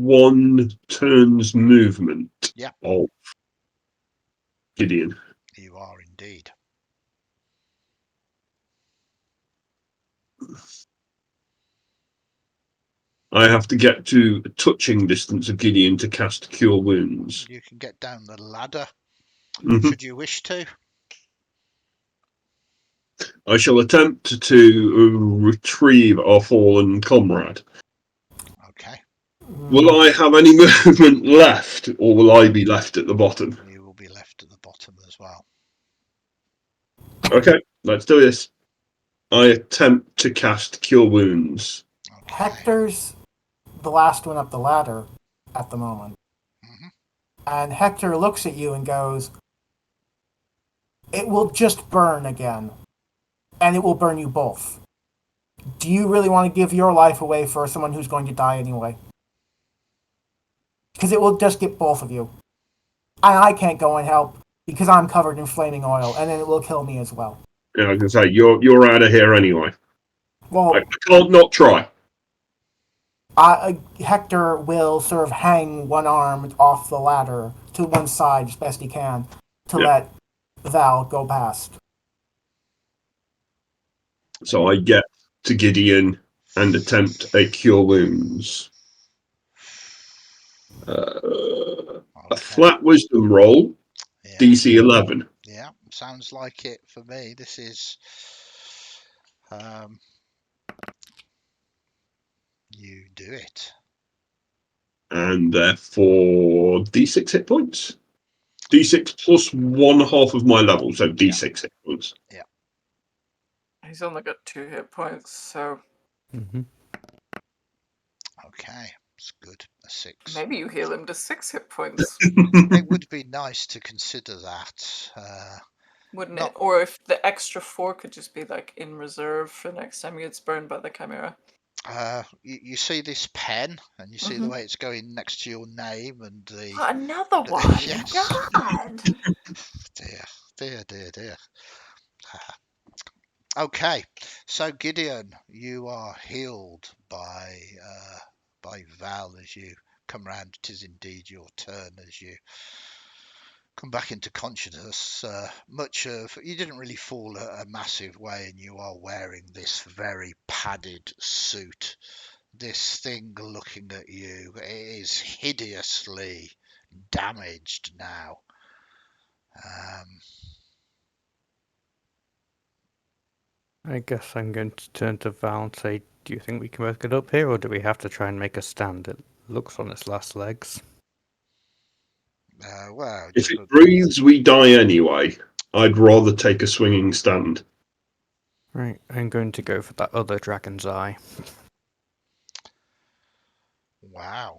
1 turn's movement Yeah. of Gideon? You are indeed. I have to get to a touching distance of Gideon to cast Cure Wounds. You can get down the ladder, Mhm. should you wish to. I shall attempt to retrieve our fallen comrade. Okay. Will I have any movement left, or will I be left at the bottom? You will be left at the bottom as well. Okay, let's do this. I attempt to cast Cure Wounds. Okay. Hector's the last one up the ladder at the moment. Mhm. And Hector looks at you and goes, "It will just burn again. And it will burn you both. Do you really want to give your life away for someone who's going to die anyway? Because it will just get both of you. And I can't go and help because I'm covered in flaming oil, and then it will kill me as well." Yeah, I was gonna say you're out of here anyway. Well, I can't not try. Hector will sort of hang one arm off the ladder to one side as best he can to Yeah. let Val go past. So I get to Gideon and attempt a Cure Wounds. A Okay. flat Wisdom roll, Yeah. DC 11. Yeah. Sounds like it for me. This is you do it. And therefore D6 hit points. D6 plus 1/2 of my level, so D6 hit points. Yeah. He's only got 2 hit points, so Mm-hmm. Okay. It's good. A 6. maybe you heal him to 6 hit points, It would be nice to consider that. wouldn't Not- it? Or if the extra 4 could just be like in reserve for next time he gets burned by the chimera. You see this pen, and you see the way it's going next to your name, and the Another one. yes, God. dear. Okay, so Gideon, you are healed by Val as you come round. It is indeed your turn as you come back into consciousness. Much of you didn't really fall a massive way, and you are wearing this very padded suit. This thing looking at you is hideously damaged now. I guess I'm going to turn to Val and say, do you think we can both get up here, or do we have to try and make a stand? It looks on its last legs. Well, If it breathes, we die anyway. I'd rather take a swinging stand. Right, I'm going to go for that other dragon's eye. wow.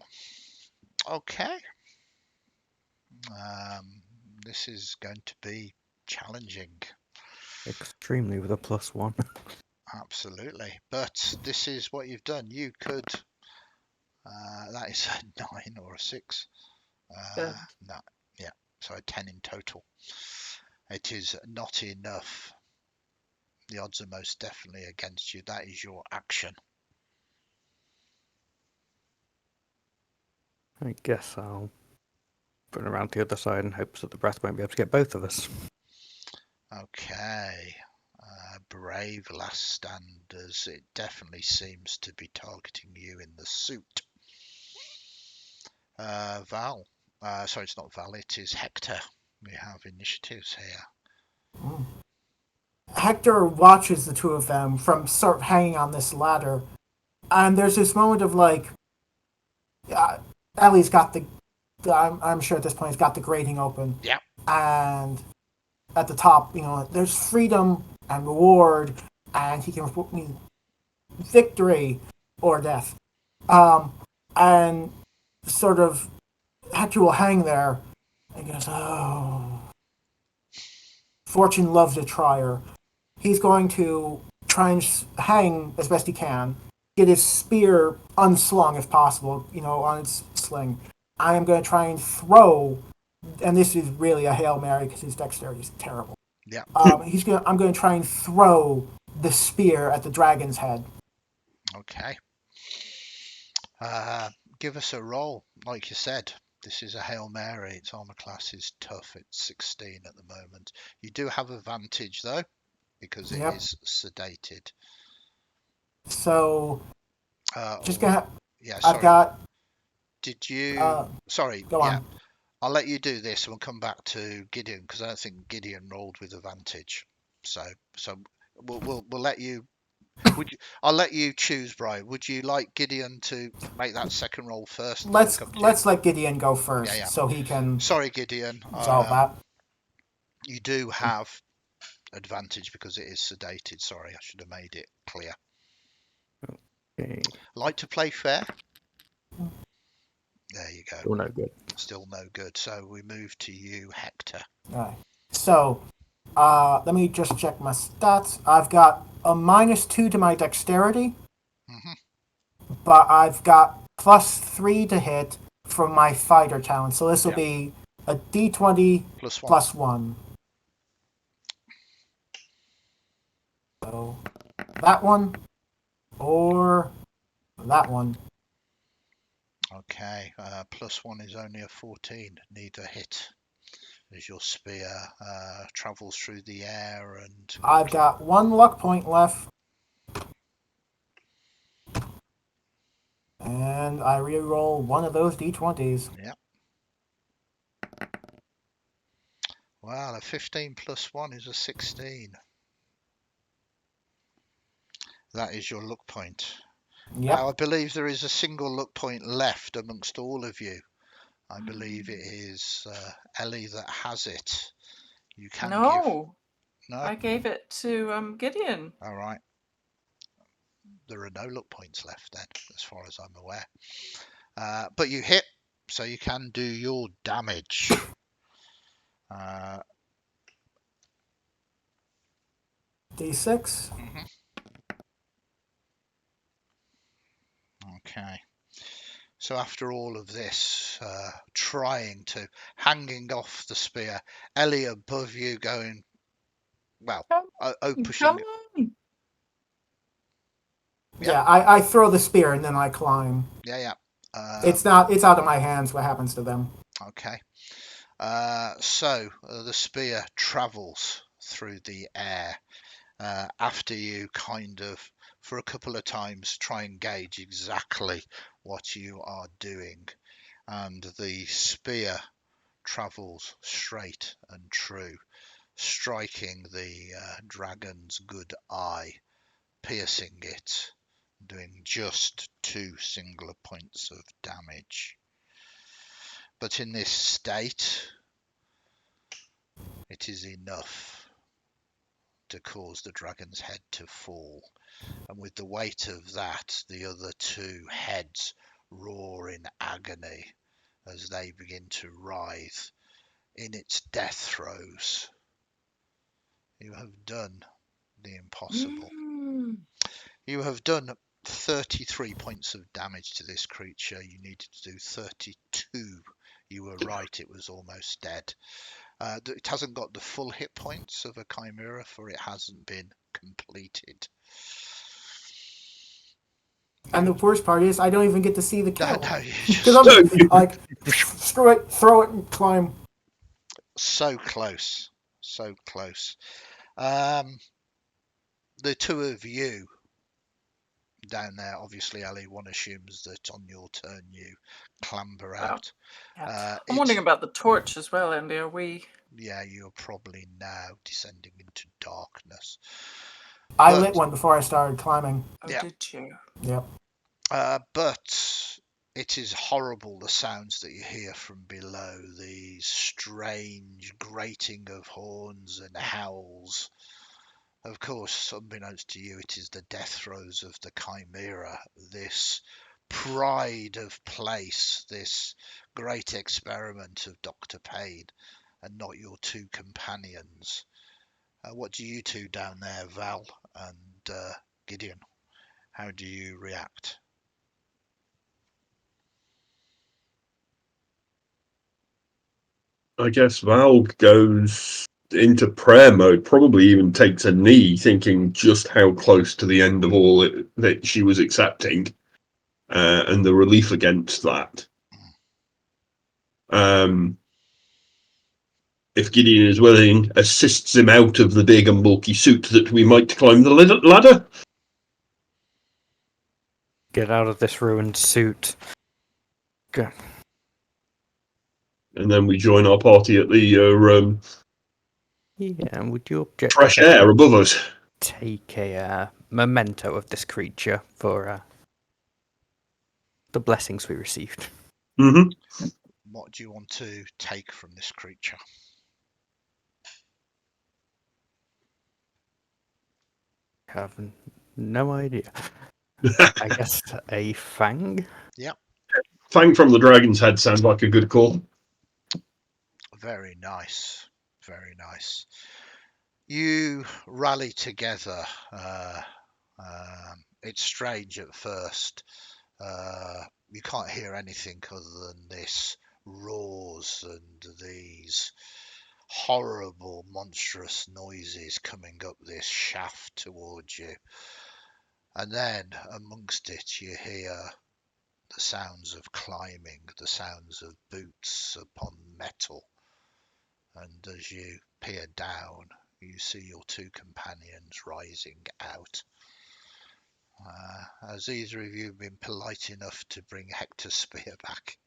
Okay. This is going to be challenging. Extremely with a +1. Absolutely. But this is what you've done. You could. That is a 9 or a 6. Yeah. No. Yeah. So a 10 in total. It is not enough. The odds are most definitely against you. That is your action. I guess I'll run around the other side in hopes that the breath won't be able to get both of us. Okay. Brave last standers. It definitely seems to be targeting you in the suit. Val. Sorry, it's not Val. It is Hector. We have initiatives here. Hector watches the two of them from sort of hanging on this ladder, and there's this moment of like, Ellie's got the. I'm sure at this point he's got the grating open. Yeah. And at the top, there's freedom and reward, and he can victory or death. And sort of Hector will hang there and goes, "Oh, fortune loves a trier." He's going to try and hang as best he can, get his spear unslung if possible, on its sling. I am going to try and throw, and this is really a Hail Mary because his dexterity is terrible. Yeah. I'm going to try and throw the spear at the dragon's head. Okay. Give us a roll. Like you said, this is a Hail Mary. Its armor class is tough. It's 16 at the moment. You do have advantage though, because it is sedated. So, just gonna. Yeah, sorry. I've got. Did you? Sorry. Go on. I'll let you do this, and we'll come back to Gideon because I don't think Gideon rolled with advantage. So we'll let you. I'll let you choose, Brian. Would you like Gideon to make that second roll first? Let's let Gideon go first, Yeah. so he can. Sorry, Gideon. Resolve that. You do have advantage because it is sedated. Sorry, I should have made it clear. Okay. Like to play fair? There you go. Still no good. Still no good. So we move to you, Hector. All right. So, let me just check my stats. I've got a -2 to my dexterity, but I've got +3 to hit from my fighter talent. So this will be a D20 plus one. So that one or that one. Okay, +1 is only a 14. Neither hit as your spear travels through the air and. I've got 1 luck point left. And I re-roll one of those D20s. Yeah. Well, a 15 plus 1 is a 16. That is your luck point. Yep. Now, I believe there is a single luck point left amongst all of you. I believe it is Ellie that has it. You can give. No, I gave it to Gideon. All right. There are no luck points left then, as far as I'm aware. But you hit, so you can do your damage. D6. Okay. So after all of this, trying to, hanging off the spear, Ellie above you going, well, pushing. Come on. Yeah, I throw the spear and then I climb. Yeah. It's out of my hands what happens to them. Okay. So the spear travels through the air after you kind of, for a couple of times, try and gauge exactly what you are doing. And the spear travels straight and true, striking the dragon's good eye, piercing it, doing just 2 singular points of damage. But in this state, it is enough to cause the dragon's head to fall. And with the weight of that, the other 2 heads roar in agony as they begin to writhe in its death throes. You have done the impossible. You have done 33 points of damage to this creature. You needed to do 32. You were right, it was almost dead. It hasn't got the full hit points of a chimera, for it hasn't been completed. And the worst part is I don't even get to see the kill. No, you Because just I'm like, screw it, throw it and climb. so close, so close. The 2 of you down there, obviously, Ellie, one assumes that on your turn you clamber out. Yeah. I'm wondering about the torch as well, Andy. Are we? Yeah, you're probably now descending into darkness. I lit one before I started climbing. Oh, yeah. Did you? Yep. But it is horrible, the sounds that you hear from below, these strange grating of horns and howls. Of course, unbeknownst to you, it is the death throes of the chimera, this pride of place, this great experiment of Dr. Payne, and not your 2 companions. What do you 2 down there, Val and Gideon? How do you react? I guess Val goes into prayer mode, probably even takes a knee, thinking just how close to the end of all that she was accepting, and the relief against that. If Gideon is willing, assists him out of the big and bulky suit that we might climb the ladder. Get out of this ruined suit. Go. And then we join our party at the Yeah, and would you object fresh to air above us? take a memento of this creature for the blessings we received? Mm-hmm. What do you want to take from this creature? I have no idea. I guess a fang? Yep. Fang from the dragon's head sounds like a good call. Very nice. Very nice. You rally together. It's strange at first. You can't hear anything other than this roars and these horrible, monstrous noises coming up this shaft towards you. And then amongst it, you hear the sounds of climbing, the sounds of boots upon metal. And as you peer down, you see your 2 companions rising out. Has either of you been polite enough to bring Hector's spear back?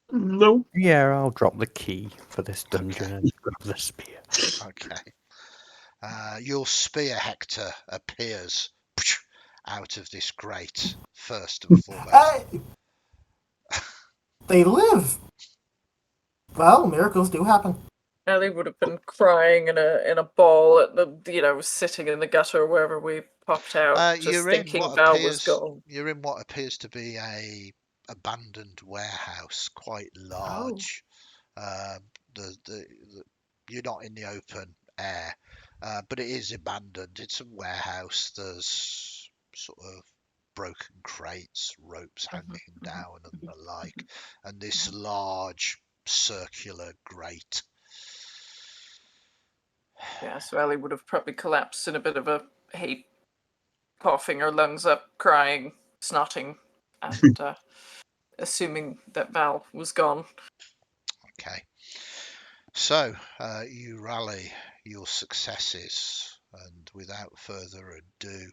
No. Yeah, I'll drop the key for this dungeon and grab the spear. Okay. Your spear, Hector, appears out of this grate, first and foremost. They live! Well, miracles do happen. Ellie would have been crying in a ball at the sitting in the gutter wherever we popped out, just thinking Val was gone. You're in what appears to be a abandoned warehouse, quite large. You're not in the open air, but it is abandoned. It's a warehouse. There's sort of broken crates, ropes hanging down and the like, and this Mhm. large circular grate. Yeah, so Ellie would have probably collapsed in a bit of a heap, coughing her lungs up, crying, snotting, and assuming that Val was gone. Okay. So you rally your successes, and without further ado,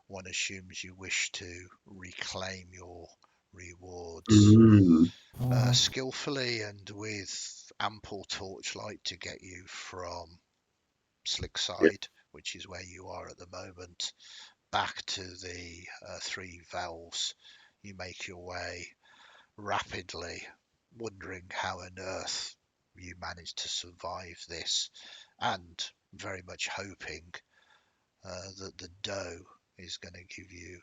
one assumes you wish to reclaim your rewards skillfully and with ample torchlight to get you from Slickside, which is where you are at the moment, back to the three valves. You make your way rapidly, wondering how on earth you managed to survive this, and very much hoping that the dough is going to give you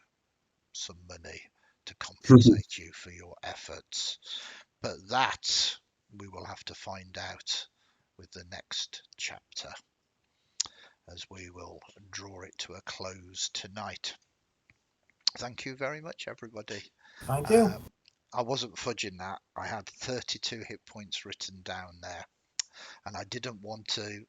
some money to compensate you for your efforts. But that we will have to find out with the next chapter, as we will draw it to a close tonight. Thank you very much, everybody. Thank you. I wasn't fudging that. I had 32 hit points written down there, and I didn't want to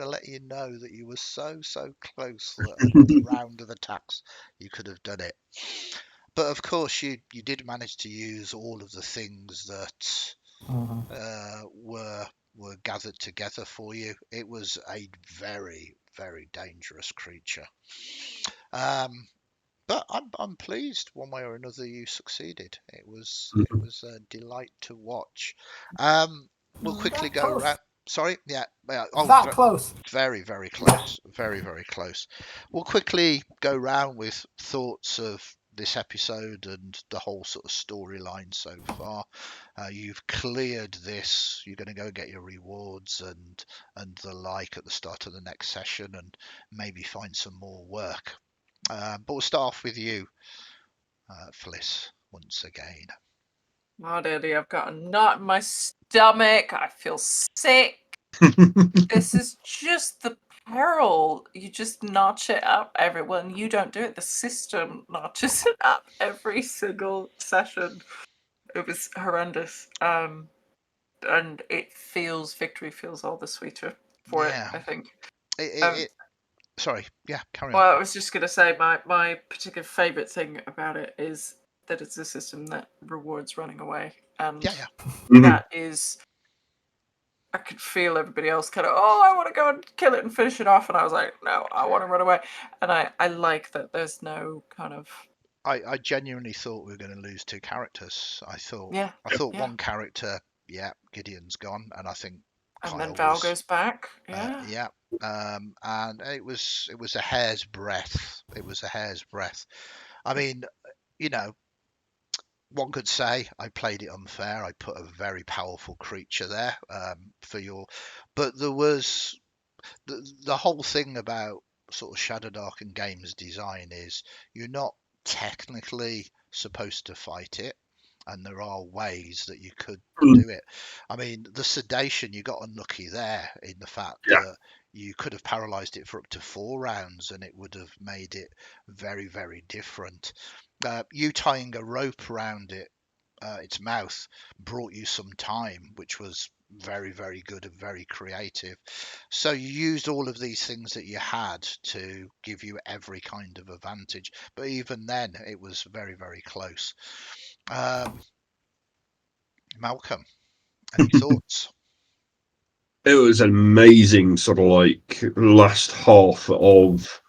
let you know that you were so close that another round of attacks you could have done it. But of course, you did manage to use all of the things that were gathered together for you. It was a very dangerous creature. But I'm pleased one way or another you succeeded. It was a delight to watch. We'll quickly That go close. around. Sorry, yeah. That close. Very close. Very close. We'll quickly go round with thoughts of this episode and the whole sort of storyline so far. You've cleared this. You're going to go get your rewards and the like at the start of the next session, and maybe find some more work. But we'll start off with you, Fliss, once again. Oh, Daddy, I've got a knot in my stomach. I feel sick. This is just the peril. You just notch it up, everyone. You don't do it. The system notches it up every single session. It was horrendous. And victory feels all the sweeter for it, Yeah. I think. Sorry. Yeah, carry on. Well, I was just going to say my particular favourite thing about it is that it's a system that rewards running away. And Yeah. that is... I could feel everybody else kind of, I want to go and kill it and finish it off. And I was like, no, I want to run away. And I like that there's no kind of... I genuinely thought we were going to lose two characters. I thought Yeah. one character, Gideon's gone, and I think And then Kyle Val was, goes back. Yeah. and it was a hair's breadth. It was a hair's breadth. I mean, one could say I played it unfair. I put a very powerful creature there but there was the whole thing about sort of Shadowdark and games design is you're not technically supposed to fight it, and there are ways that you could do it. I mean, the sedation, you got unlucky there in the fact that you could have paralyzed it for up to 4 rounds and it would have made it very different. You tying a rope around its mouth brought you some time, which was very good and very creative. So you used all of these things that you had to give you every kind of advantage, but even then it was very close. Malcolm, any thoughts? It was an amazing sort of like last half of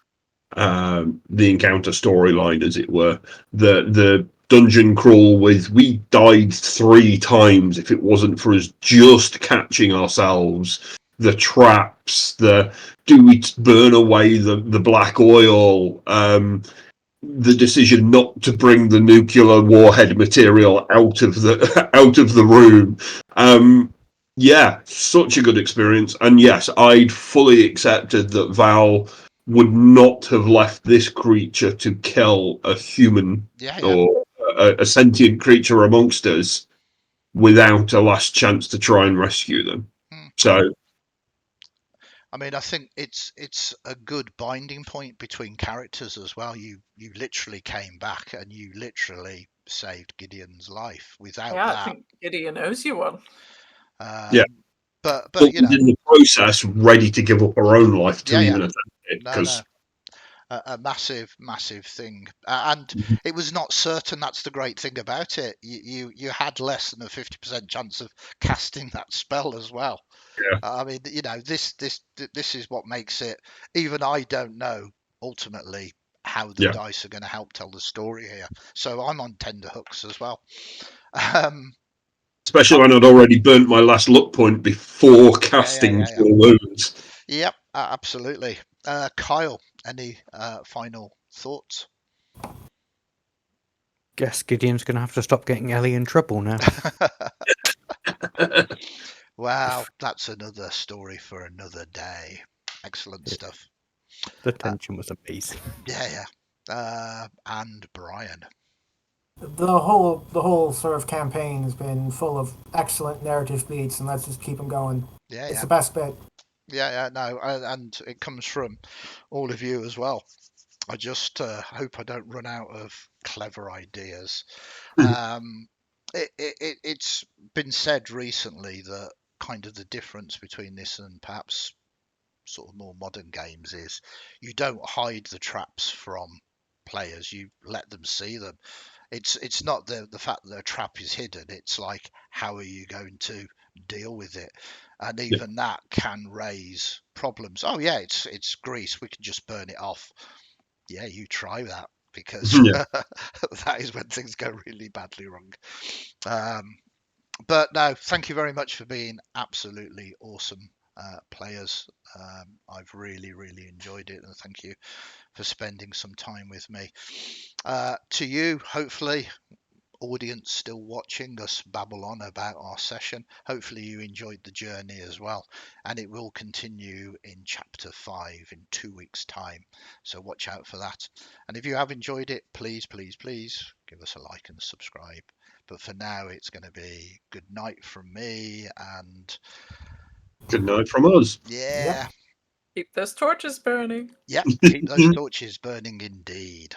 the encounter storyline, as it were. The dungeon crawl with, we died 3 times if it wasn't for us just catching ourselves. The traps, do we burn away the black oil? The decision not to bring the nuclear warhead material out of the room. Yeah, such a good experience. And yes, I'd fully accepted that Val would not have left this creature to kill a human or a sentient creature amongst us without a last chance to try and rescue them. So I mean, I think it's a good binding point between characters as well. You literally came back and you literally saved Gideon's life. Without Yeah, I that, think Gideon owes you one. Yeah. But But you know, in the process, ready to give up her own life to yeah, even attempt it, no, because a massive thing, and it was not certain. That's the great thing about it. You had less than a 50% chance of casting that spell as well. Yeah. I mean, you know, this is what makes it. Even I don't know ultimately how the Yeah. dice are going to help tell the story here, so I'm on tender hooks as well. Um, Especially when I'd already burnt my last luck point before casting yeah. Cure Wounds. Yep, absolutely. Kyle, any final thoughts? Guess Gideon's going to have to stop getting Ellie in trouble now. Wow, that's another story for another day. Excellent Yeah. stuff. The tension was amazing. Yeah. And Brian. The whole sort of campaign has been full of excellent narrative beats, and let's just keep them going. It's the best bit. Yeah, no, and it comes from all of you as well. I just hope I don't run out of clever ideas. It's been said recently that kind of the difference between this and perhaps sort of more modern games is you don't hide the traps from players, you let them see them. It's not the fact that a trap is hidden, it's like how are you going to deal with it, and Yeah. even that can raise problems. Oh yeah, it's grease, we can just burn it off. Yeah, you try that, because Yeah. that is when things go really badly wrong. But no, thank you very much for being absolutely awesome players. I've really enjoyed it, and thank you for spending some time with me. To you, hopefully, audience still watching us babble on about our session, hopefully you enjoyed the journey as well, and it will continue in chapter 5 in 2 weeks time, so watch out for that. And if you have enjoyed it, please give us a like and subscribe. But for now, it's going to be good night from me, and Good night from us. yeah, Yep. Keep those torches burning. keep those torches burning indeed.